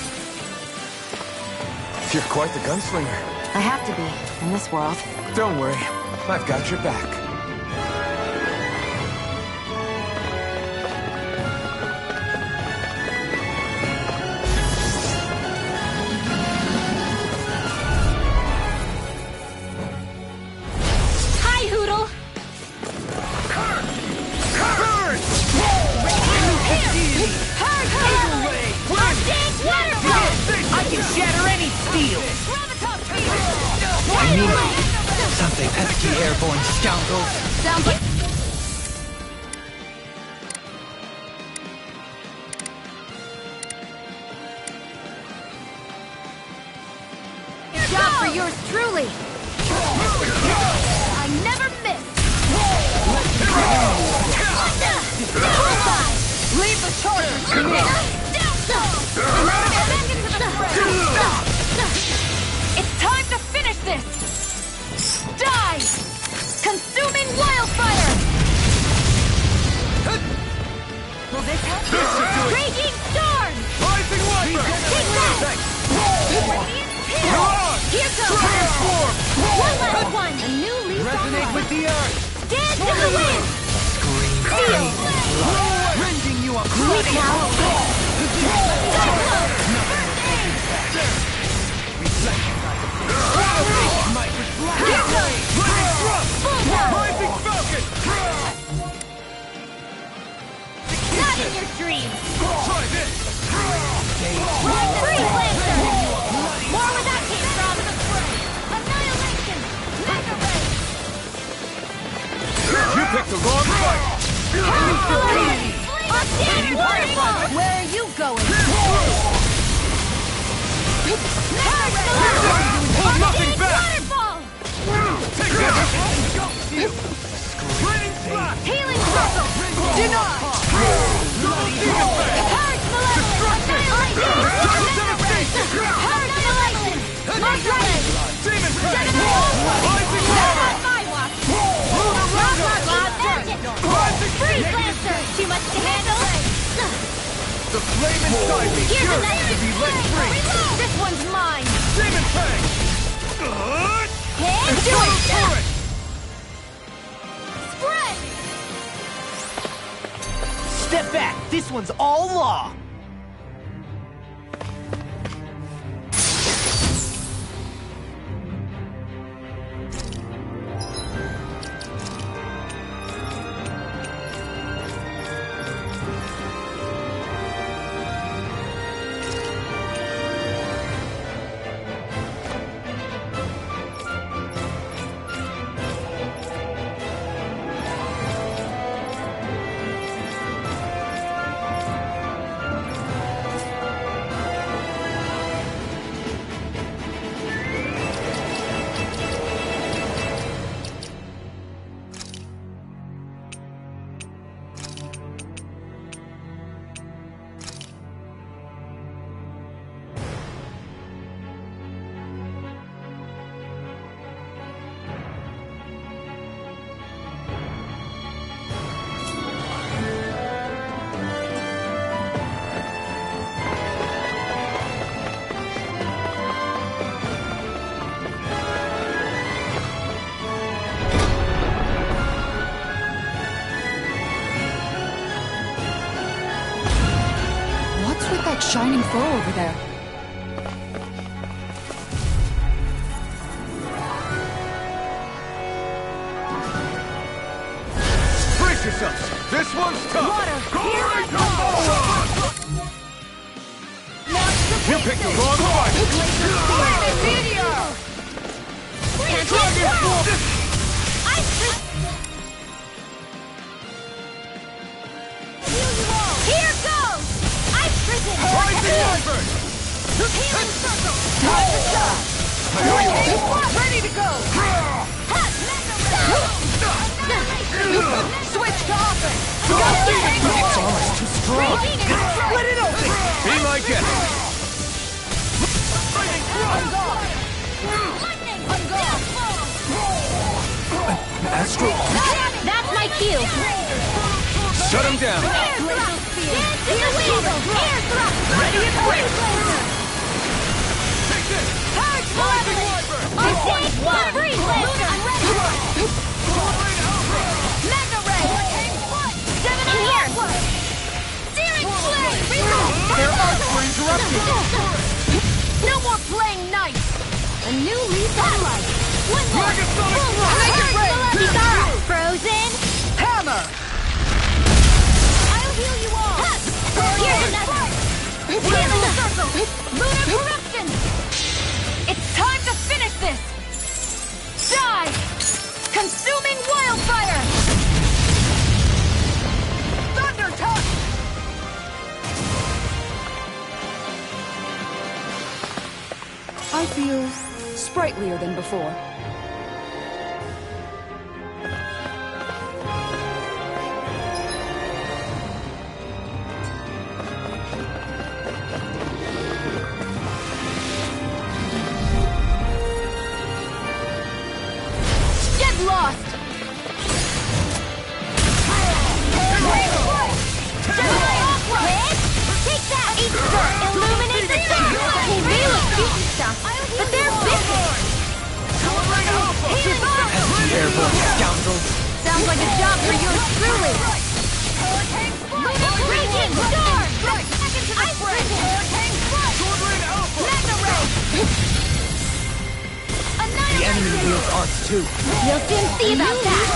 You're quite the gunslinger. I have to be, in this world. Don't worry, I've got your back. Hi, Hoodle! I can shatter any steel! I need something. Pesky airborne scoundrels. Sounds like... Job for yours truly! I never miss! Leave the charger to me! It's time to finish this! Die! Consuming wildfire! Will this help? This should do it! Raging storm! Rising Viper! Take that! You're on! Here goes! Transform! One last one! A new leaf on Resonate life! with the earth. Dance to the wind! Steel! Rending you up. Weak now! Cyclone! Might reflect. Here goes! Bullseye! Rising Falcon! Not in your dreams! Try this! Freeze Lancer! More where that came from! Annihilation! Mega Ray! the wrong fight! Where are you going? Hold nothing back! Waterfall! Take that! Raining slash! Healing circle! Deny! Purge malevolence! Annihilation! Purge annihilation! Mark right! Demon Set Prey! him up! Rising Not Water! on my watch! Not on my vengeance! Freeze Lancer! Too much to handle? The flame inside me Here's yearns another to be let free! This one's mine! Demon Prey! Hey, do it! Turret! Spread! Step back. This one's all law. Shining foe over there. Brace yourselves! This one's tough! Water! Go Here right I to go! You picked the wrong fight! Flaming meteor! Here goes! Ice prison! Rising Wyvern! Healing circle! Time to shot! Ready to go! Switch to offense! It's almost too strong! Split it open! Be my guest! Lightning on guard! Astral! That's my cue! Shut him down! Air thrust! Dance in the wind! Air thrust! Ready and freeze! Take this! Purge malevolence! On stage one! Freeze Lancer! I'm ready! Mega Ray! Seven in here! Searing Flame! Their arcs were interrupted! No more playing nice! A new lease on life! One more! Frozen! Hammer! I'll heal you all! Here's another! Healing circle! Lunar corruption! It's time to finish this! Die! Consuming wildfire! Thunder touch! I feel sprightlier than before. Get lost! Take that! Easter! Illuminate the sun! They look cute and stuff, but they're busy! Airborne scoundrel. Sounds like a job for yours truly! Raging storm! Ice prison! Mega ray! The enemy wields arts too. You'll soon see about that!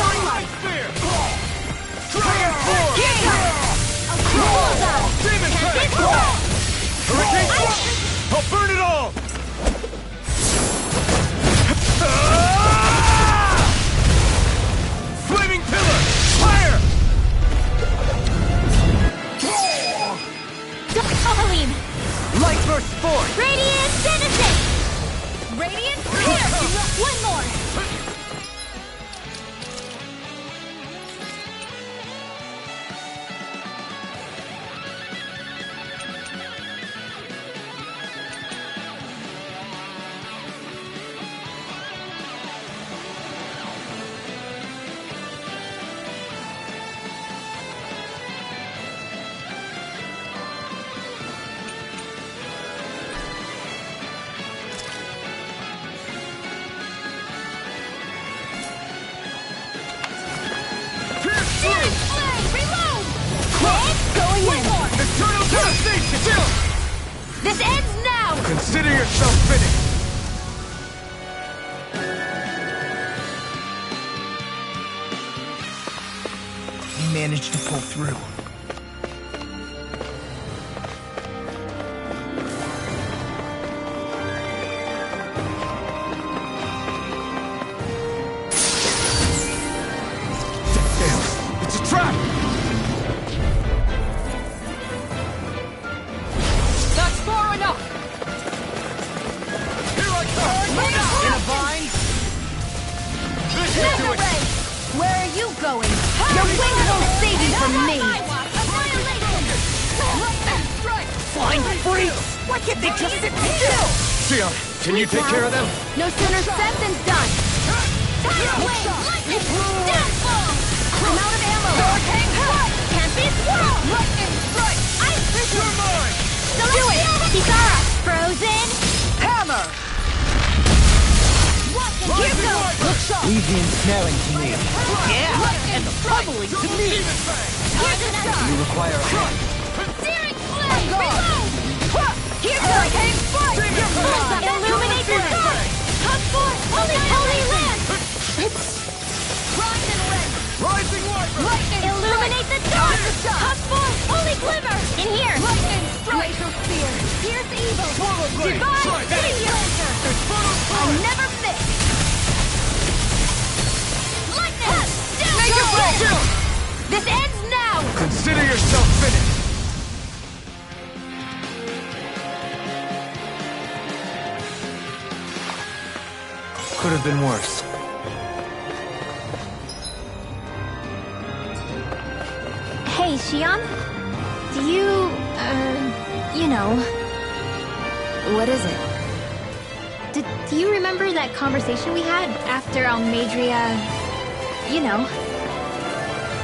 Bullseye! Demon Can't Prey! get close! Hurricane Flash! I'll burn it all! Flaming Pillar! Burst forth! Radiant citizen! Radiant here! One more! This ends now! Consider yourself finished! You managed to pull through. It's a trap! That's far enough! Here I come! In a bind! This should do it! Where are you going? Your wings won't save you from me! Flying freaks! Why can't they just sit still? Sion, can you take care of them? No sooner said than done! Downfall! I'm out of ammo! Can't be swallowed! Lightning strike! Ice prison! You're mine! Do it! Kisara! Frozen! Hammer! Here goes! Look sharp! Easy and snaring to me. Yeah, and the bubbling to me! Here's another! You require a hand. Searing flame! Reload! Here goes! Illuminate the dark! Come forth! Holy land! Rise and rend! Rising light! Illuminate the dark! Come forth! Holy glimmer! In here! Lightning strike! Laser spear! Pierce evil! Swallow blade! Divine Strike! Meteor! I'll never miss! Lightning! Make it break! This ends now! Consider yourself finished! Could have been worse. Hey, Xion? Do you, you know... What is it? Do you remember that conversation we had after Almadria... You know.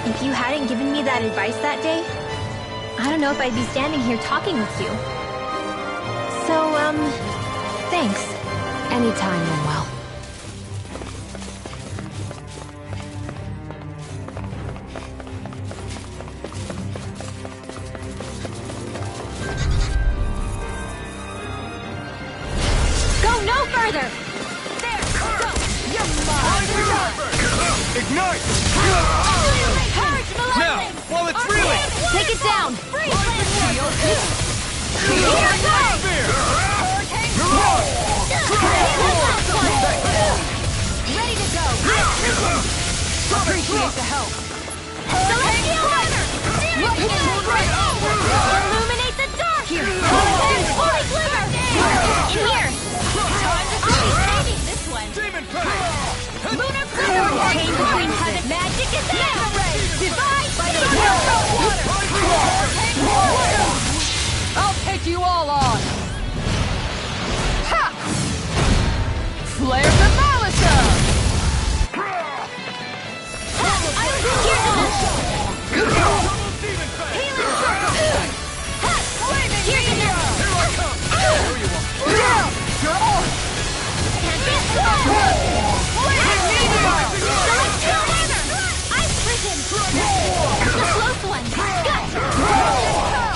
If you hadn't given me that advice that day, I don't know if I'd be standing here talking with you. So, thanks. Anytime, Manuel. Go no further! There, go! You're mine! Ignite! Purge Maleficent! Now, while it's reeling! Take it down! Freeze! Spear! Ready to go! Appreciate the help! Celestial Runner! Illuminate the dark! Here! Holy glimmer! In here! I'll be saving this one! Demon Pact! Lunar glimmer! Chain between heaven! Magic is there! Divide by the water! I'll take you all on! Ha! Flare Demolisher! Healing circle! Flaming meteor! Here I come! Can't be swallowed! Flaming meteor! Celestial hammer! Ice prison! The close one! Gut!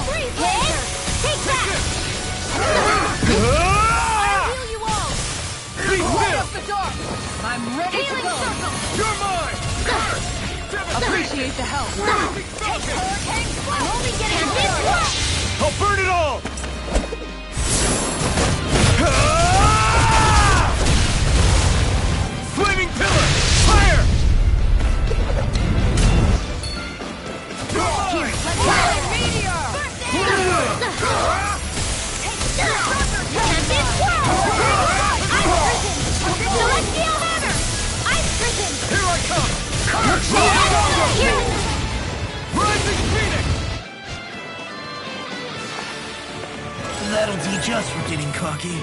Freeze laser! Take that! I'll heal you all! Be still! Up the dark! I'm ready to Healing go! circle! You're mine! Appreciate the help! Take hurricane! I'm only getting started! I'll burn it all! Flaming pillar! Fire! Flaming meteor! Take that! That'll teach us for getting cocky.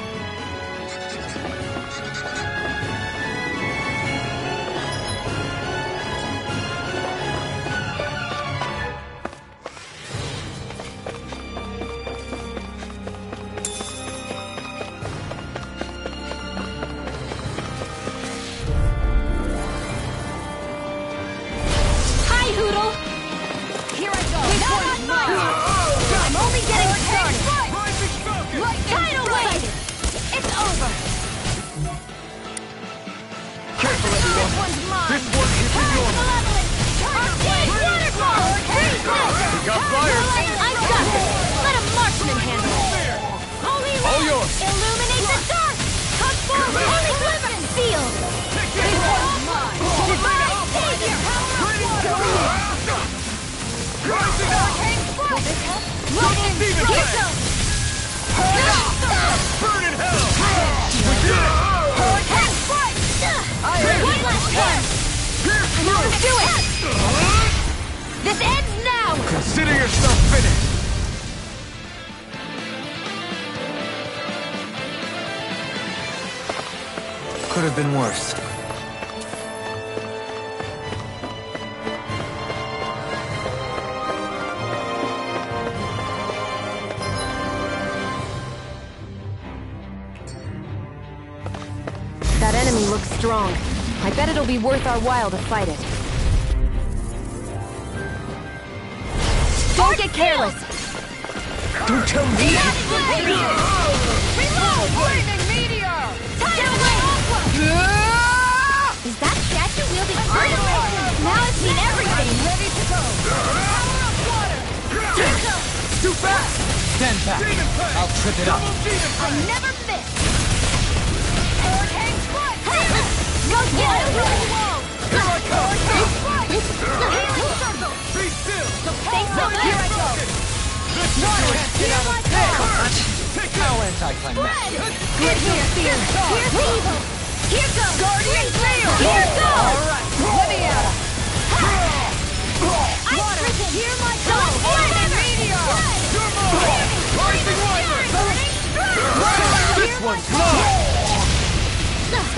This ends now! Consider yourself finished! Could have been worse. That enemy looks strong. I bet it'll be worth our while to fight it. Don't get careless! Don't tell me! Reload! Lightning meteor! Is that statue wielding artifice? Now I've seen everything! Ready to go! Power of water! Too fast! Stand back. I'll trip it up. I never miss! Hurricane strike! Go get it! Here I come! Healing circle! Be still! Thanks so much! Here I go! Water! Here I go! How anticlimactic! Good here! Here's the evil! Here goes! Guardian Field! Here goes! Alright, let me at it! Water! Hear my call! Lightning meteor! You're mine! Rising Wyvern! This one's mine!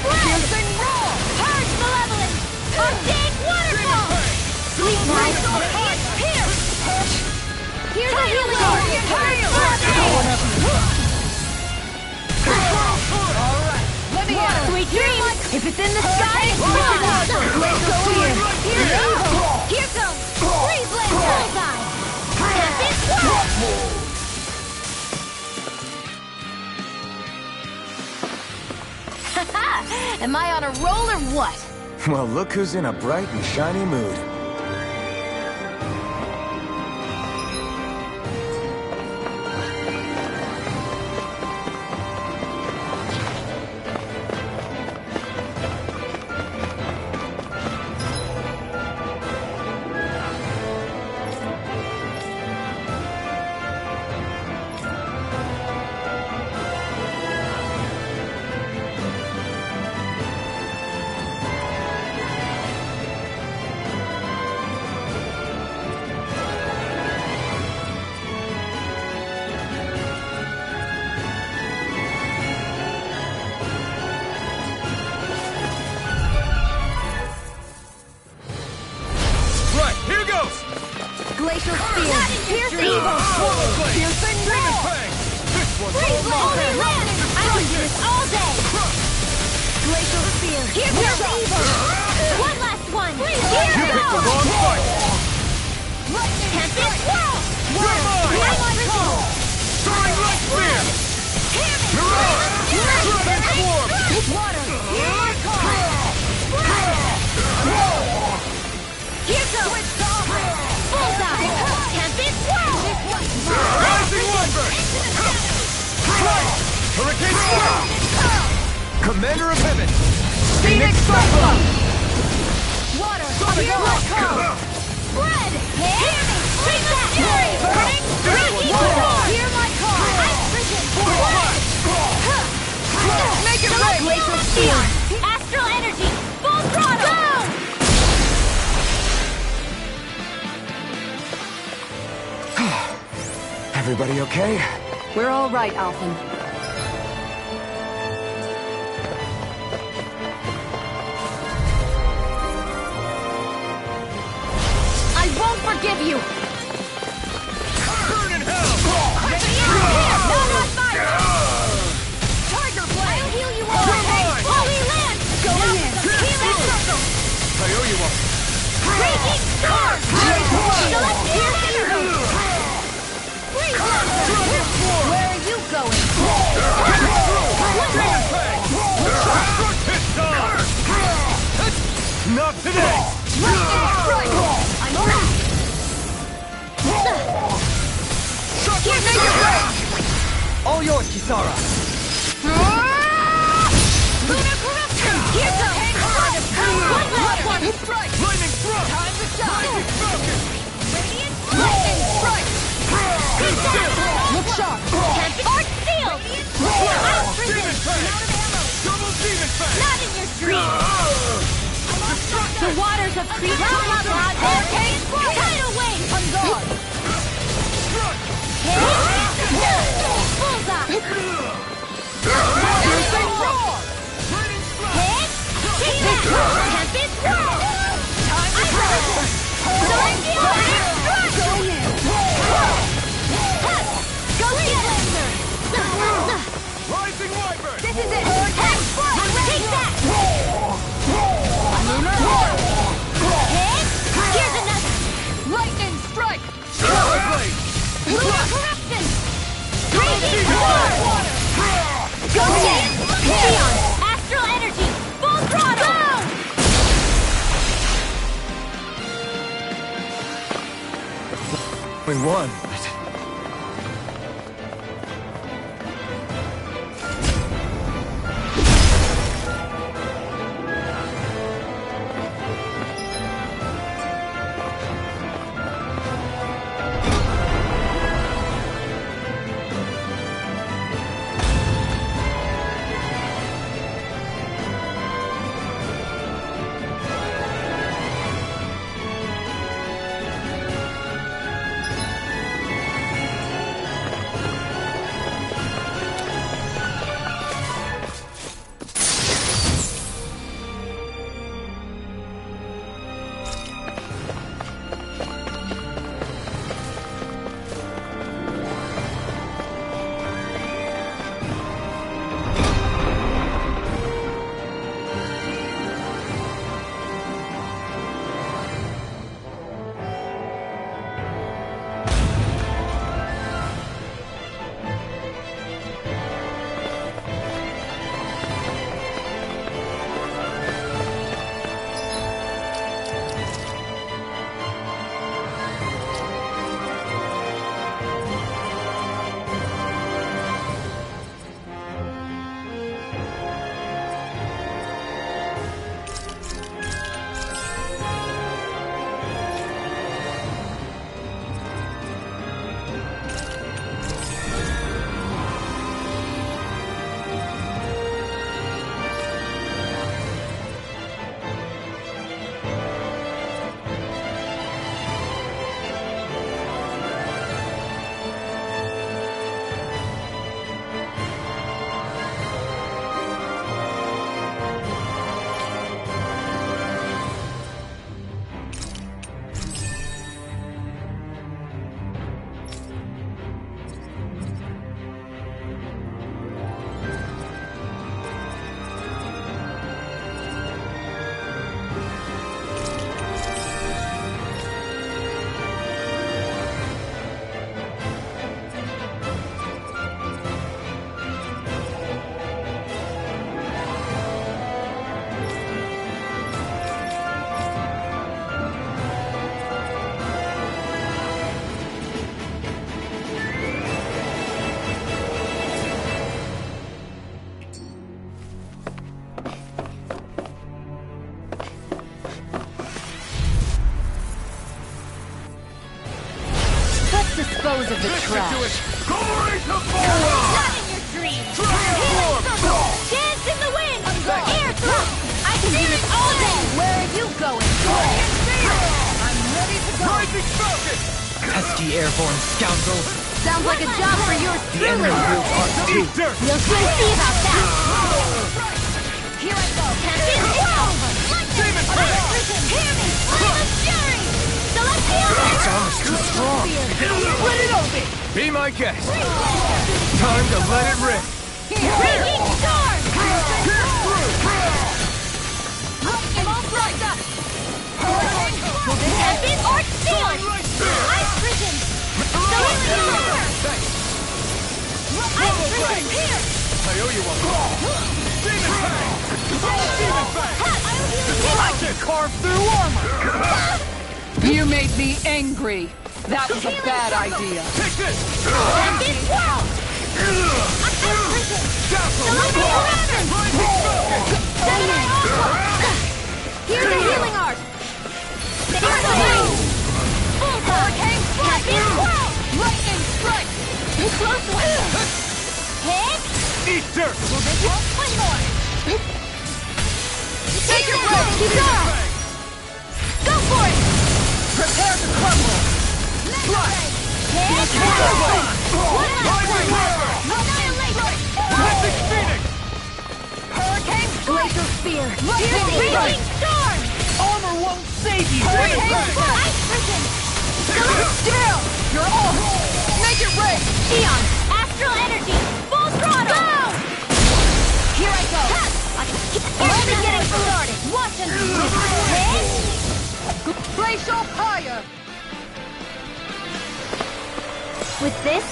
Piercing roar! Purge malevolence! Undead waterfall! Sweet light! It's pierced! Here's a healing guardian! Alright, let me at it! Sweet dreams! If it's in the sky, it's mine! Laser spear! Here goes! Freeze land bullseye! And this one! Am I on a roll or what? Well, look who's in a bright and shiny mood. Glacial spear! Pierce evil! Piercing roar! This one's Freeze all land! mine! I can do this all day! Glacial spear! Here goes evil! One last one! Here You picked the wrong fight! Tempest whirl! You're mine! Hear my call! Soaring light spear! Hear me! You're on! Dragon swarm! Water! Hear my call! Here goes! Bullseye! Tempest whirl! Rising Wyvern! Strike! Hurricane Storm! Commander of Heaven! Phoenix Cyclone! Water! Hear my call! Spread! Hear me! Take that! Fury! Burning! Freaky roar! Hear my call! Ice prison! Make it rain! Glacial steel! Astral energy! Full throttle! Go! Everybody okay? We're all right, Alphen. I won't forgive you! Burn in hell! Not on fire! Tiger Blade! I'll heal you all! Holy Land! Going in! Healing circle! I owe you one. Raging Storm! Celestial Energy! Freeze Lancer! Where are you going? It's time! Not today! Lightning Strike! I'm back! Here's your break! All yours, Kisara! Lunar Corruption! Here's a hang on! One last one! Strike! Lightning thrust! Time to shine! Lightning focus! Radiant Lightning Strike! Good job! Look sharp! Art Seal! I'll freeze Demon it! Fang! Out of ammo! Double Demon Fang! Not in your dreams! The waters of Creep Arcane Tidal Wave! On guard! Bullseye! Piercing Roar! Hit! Tempest Whirl! Time to Celestial Strike! Go in! Go Lancer! Rising Wyvern! This is it! Take that! Lunar Horn! Hit! Here's another! Lightning Strike! Power Blade! Lunar Corruption! Raging Storm! Go Giant! Neon! Astral Energy! Full throttle! Only one. Dispose of the trash. Corporation Not Forward! in your dreams! Transform! Healing circle! Dance in the wind! Air thrust! I can do it all day! Where are you going? I'm ready to go! Rising Falcon! Pesky airborne scoundrels! Sounds like a job for yours truly. Eat dirt! You'll soon see about that. Here I go. Captain, it's over. Demon Fang! Hear me. Flame of fury. Celestial. Its armor's too strong. Let it open! Be my guest. Time to let it rip. Raging storm. I'm all right up. Tempest or steel. Ice prison. Ice prison here. I owe you one. Demon Fang! Demon Fang! I can carve through armor! You made me angry. That was a bad idea. Take this! Tempest swirl. Ice prison. Celestial weapon. Gemini Aqua. Here's the healing art. Hurricane strike! Lightning strike! Close one! Hit! Eat dirt! One more! Take your breath! Kizar! Go for it! Prepare to crumble! Flush! Hit! One last one! Annihilation! Mystic Phoenix! Hurricane Glacial Spear! Raging Storm! Armor won't save you! Hurricane Ice Prison! Celestial! You're off! Make it rain! Xion! Astral Energy! Full throttle! Go! Here I go! Here's me getting started! Watch and hit! Glacial Fire! With this,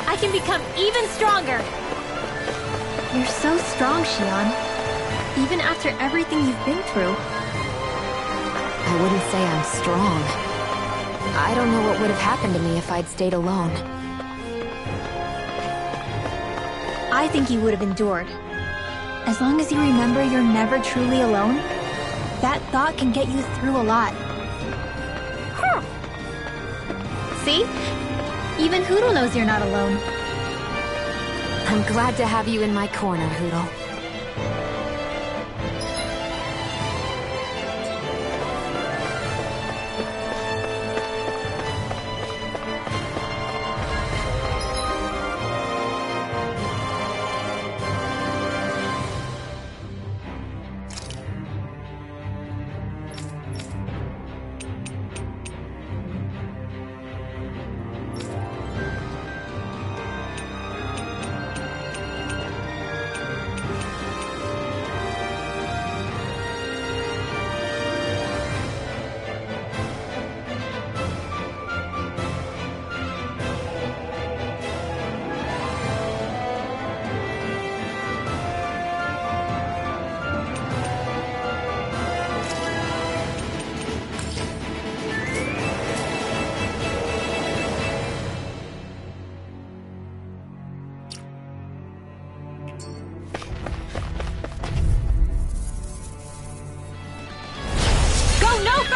I can become even stronger! You're so strong, Xion. Even after everything you've been through. I wouldn't say I'm strong. I don't know what would have happened to me if I'd stayed alone. I think you would have endured. As long as you remember you're never truly alone, that thought can get you through a lot. See? Even Hootle knows you're not alone. I'm glad to have you in my corner, Hootle.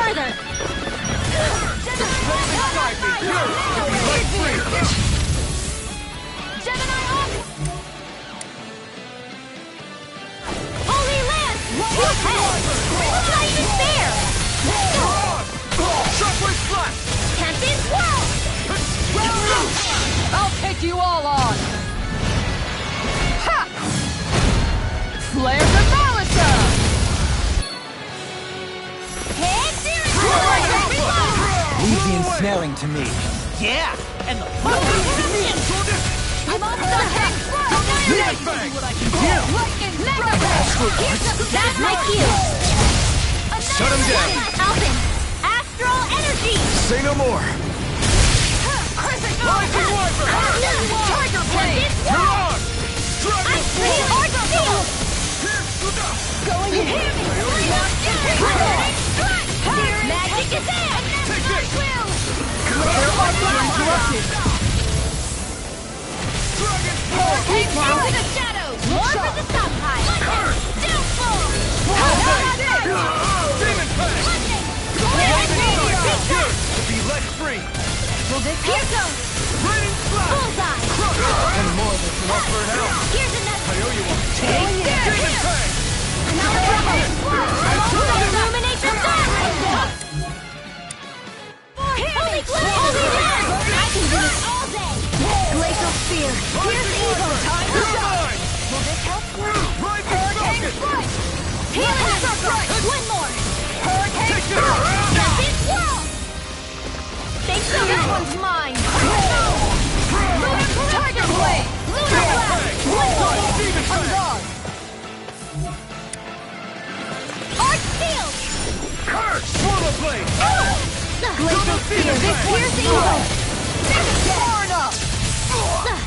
further! Gemini Arc! Holy Lance! Two heads! It's not even fair! Shockwave Slash! Tempest Swirl! I'll take you all on! Ha! Flare the Malisa! Leave the ensnaring to me. Yeah! And the power to me! I'm on the head! Let's see what I can do! That's my cue! Shut him down! Alvin! Astral Energy! Say no more! Rising Wyvern! Tiger Blade! You're on! Ice Cream Arc Shield! Going in! Magic is in! Take this! Into the shadows! More for the stockpile! Downfall! Demon Fang! To be let free! Here goes! Raining Slash! Bullseye! And more than can offer now! Here's another! I owe you one! Take this! Demon Fang! Another illuminate the dark! Holy glare! Holy glare! I can do this all day! Sphere! Here's evil! Time to shine! Will this help? Hurricane Strike! Healing Strike! One more! Hurricane Strike! Tempest Swirl! Think so, that one's mine! Lunar Target Blade! Lunar Blast! One more! On guard! Arch Shield! Curse! Swallow Blade! Glacial Sphere! Here's evil! Far enough!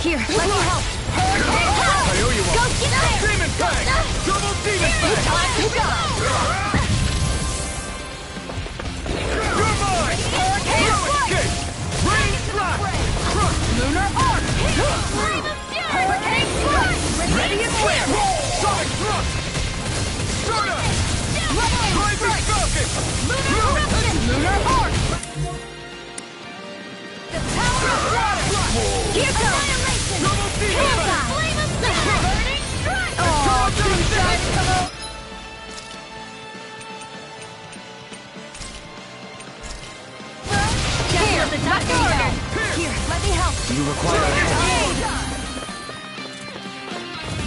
Here, let me help! Hurricane Power! I owe you one. Go get there! Demon Fang! Double Demon Fang! Time to shine! You're mine! Hurricane Strike! Escape! Rain Slash! Crush! Lunar Arc! Flame of Fury! Hurricane Strike! Radiant Flare! Sonic Thrust! Stardust! Lightning Rising Strike! Falcon! Lunar Eruption! Lunar Arc! The power of water! Here goes! Annihilation! Double Demon Panda! Fang! Flame of Fire! Burning Strike! Oh, too shy to come out! Here, not order! Here, let me help! Do you require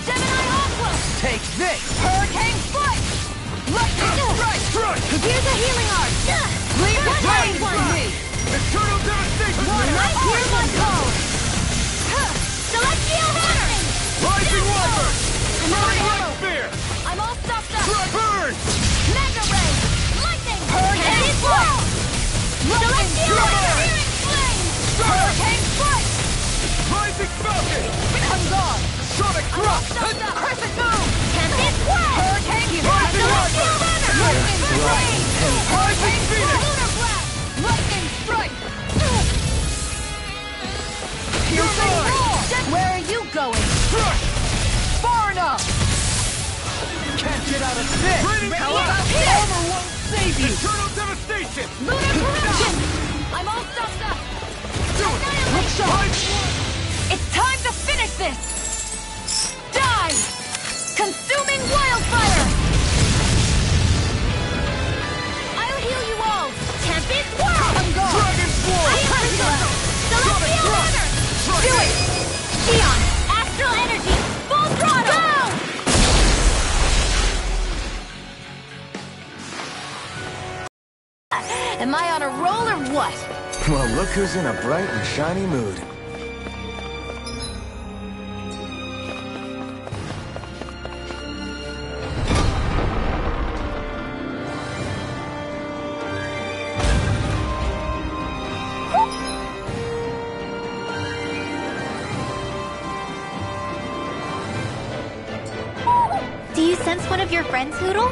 Gemini Aqua! Take this! Hurricane Strike! Lightning Strike! Here's a healing art! Leave the One blade for me! Eternal Devastation! Right here, my call! Celestial Hammer! Rising Wyvern! I'm out of Light ammo! Spear! I'm all stuffed up! Burn! Mega Ray! Lightning! Hurricane Swirl! Celestial Searing Flame! Hurricane Strike! Rising Falcon! On guard! Sonic I'm all Thrust! stuffed up! Crescent Moon! Tempest Swirl! Hurricane Strike! Celestial Hammer! Lightning Strike! Rising Phoenix! Lunar Blast! Lightning Strike! Piercing Roar! Where are you going? Crush! Far enough! Can't get out of this! Radiant How Blast! about armor won't save you! Eternal Devastation! Lunar Corruption! I'm all stuffed up! Annihilation! It's time to finish this! Die! Consuming Wildfire! I'll heal you all! Tempest Swirl! I'm gone! Dragon Swarm! Celestial Hammer! Do it! Xion! Astral Energy! Full throttle! Go! Am I on a roll or what? Well, look who's in a bright and shiny mood. Do you sense one of your friends, Hootle?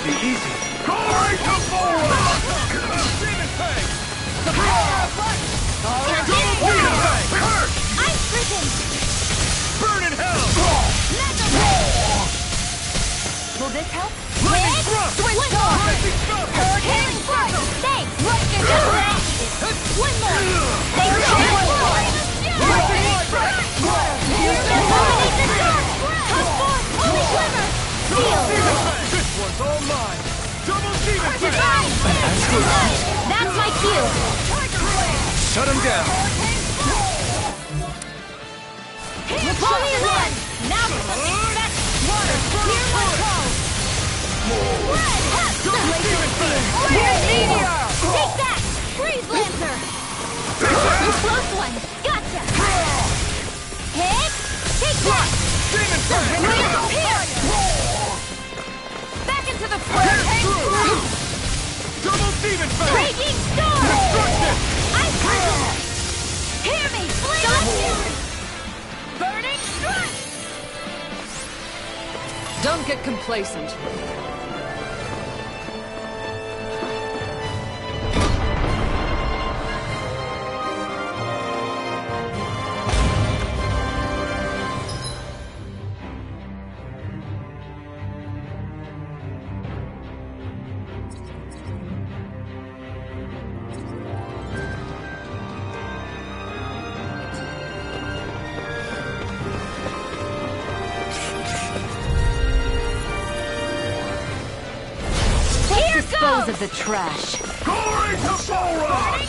should be easy. Glory to Bora! Demon Fang! The power of light! Demon Fang! Curse! Ice Prison! Burn in hell! Will this help? Lightning Thrust! Switch Star! Rising Spell! Hurricane Strike! Thanks! Lightning Strike! One more! Thanks! Lightning Strike! Illuminate the dark! Come forth! Holy Glimmer! Seal! This one's all mine! Double Demon Fang! That's my cue! Shut him down. Napoleon One! Now for the expect! Water! Here we go! Red! Laser Spear! Here's Meteor! Take that! Freeze Lancer! Close one! Gotcha! Hit! Take that! Demon Fang! Disappear! Back into the fray! Double Demon Fang! Raging Storm! Destruction! Ice Prison! Hear me! Celestial! Burning Strike! Don't get complacent. Dispose of the trash. Glory to Bora!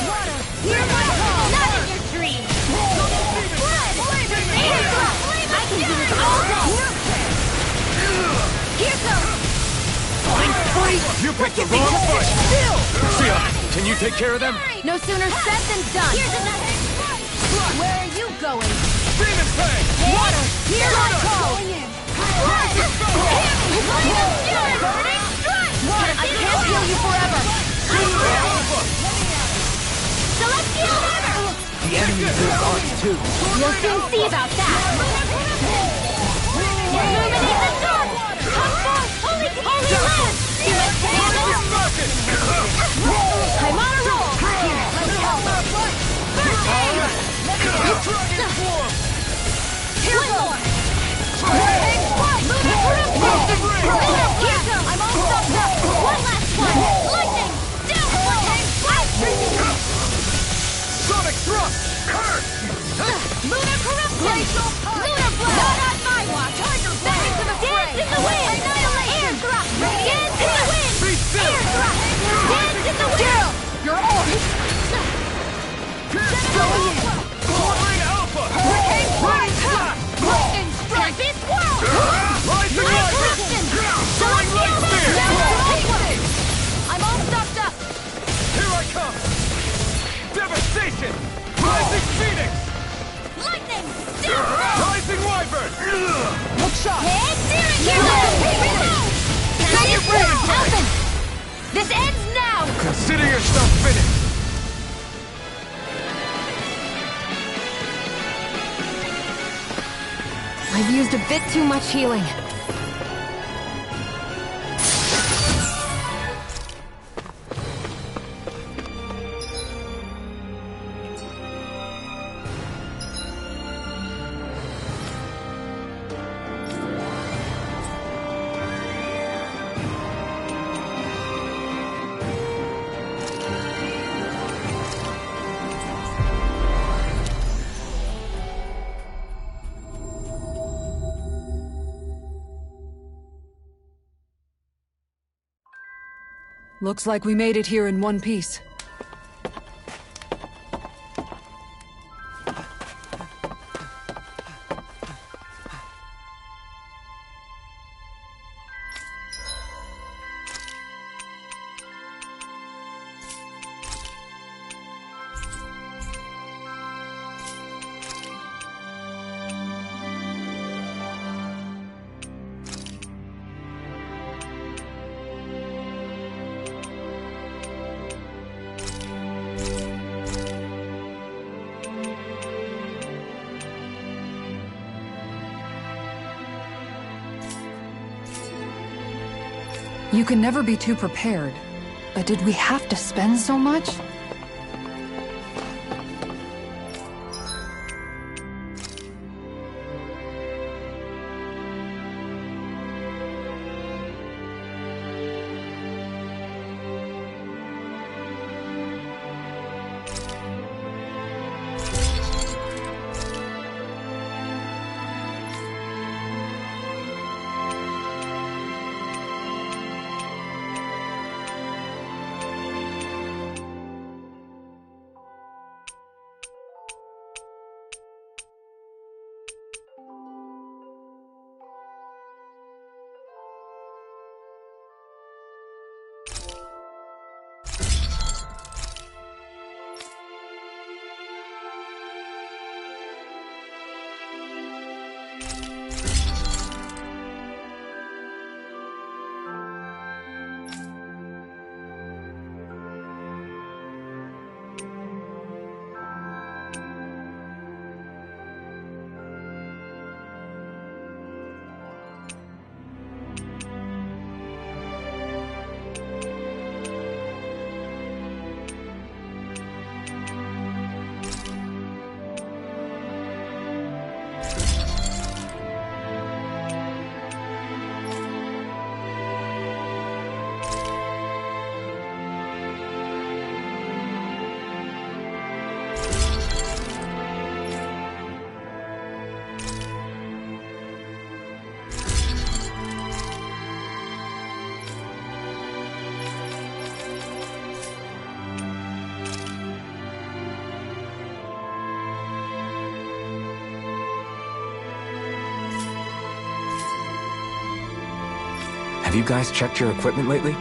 Water! Hear my call! Not in your dreams! Blood! I can do this all day! Here goes! You picked the wrong fight! Sia, can you take care of them? No sooner said than done! Here's another! Where are you going? Demon Fang! Water! Here I go! Blood! Burning strike! I can't heal you forever! Celestial Hammer! The enemy is ours too. You'll soon see about that! Illuminate the dark! Come forth, holy land! I'm on a roll! Here, let me help! First aid! Dragon Form! One more! I'm all stuffed up! One last one! Lightning! Down! Ice Prison! Sonic Thrust! Curse! Lunar Corruption! Lunar Blood! Not on my watch! Tiger Back into the fray! Dance in the wind! Annihilation! Air drop! Dance in the wind! Be still! Air drop! Dance in the wind! You're on! Soaring Alpha! Hurricane Lightning Strike! Blast! Lightning Strike! This world! Rising Lunar Rider! Corruption! Soaring Light Spear! I'm all stuffed up! Here I come! Devastation! Rising Phoenix! Lightning! Down! Rising Wyvern! Hook shot! Head steering! Can you breathe? Alvin! This ends now! Consider yourself finished! I've used a bit too much healing. Looks like we made it here in one piece. You can never be too prepared. But did we have to spend so much? Have you guys checked your equipment lately?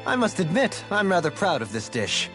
I must admit, I'm rather proud of this dish.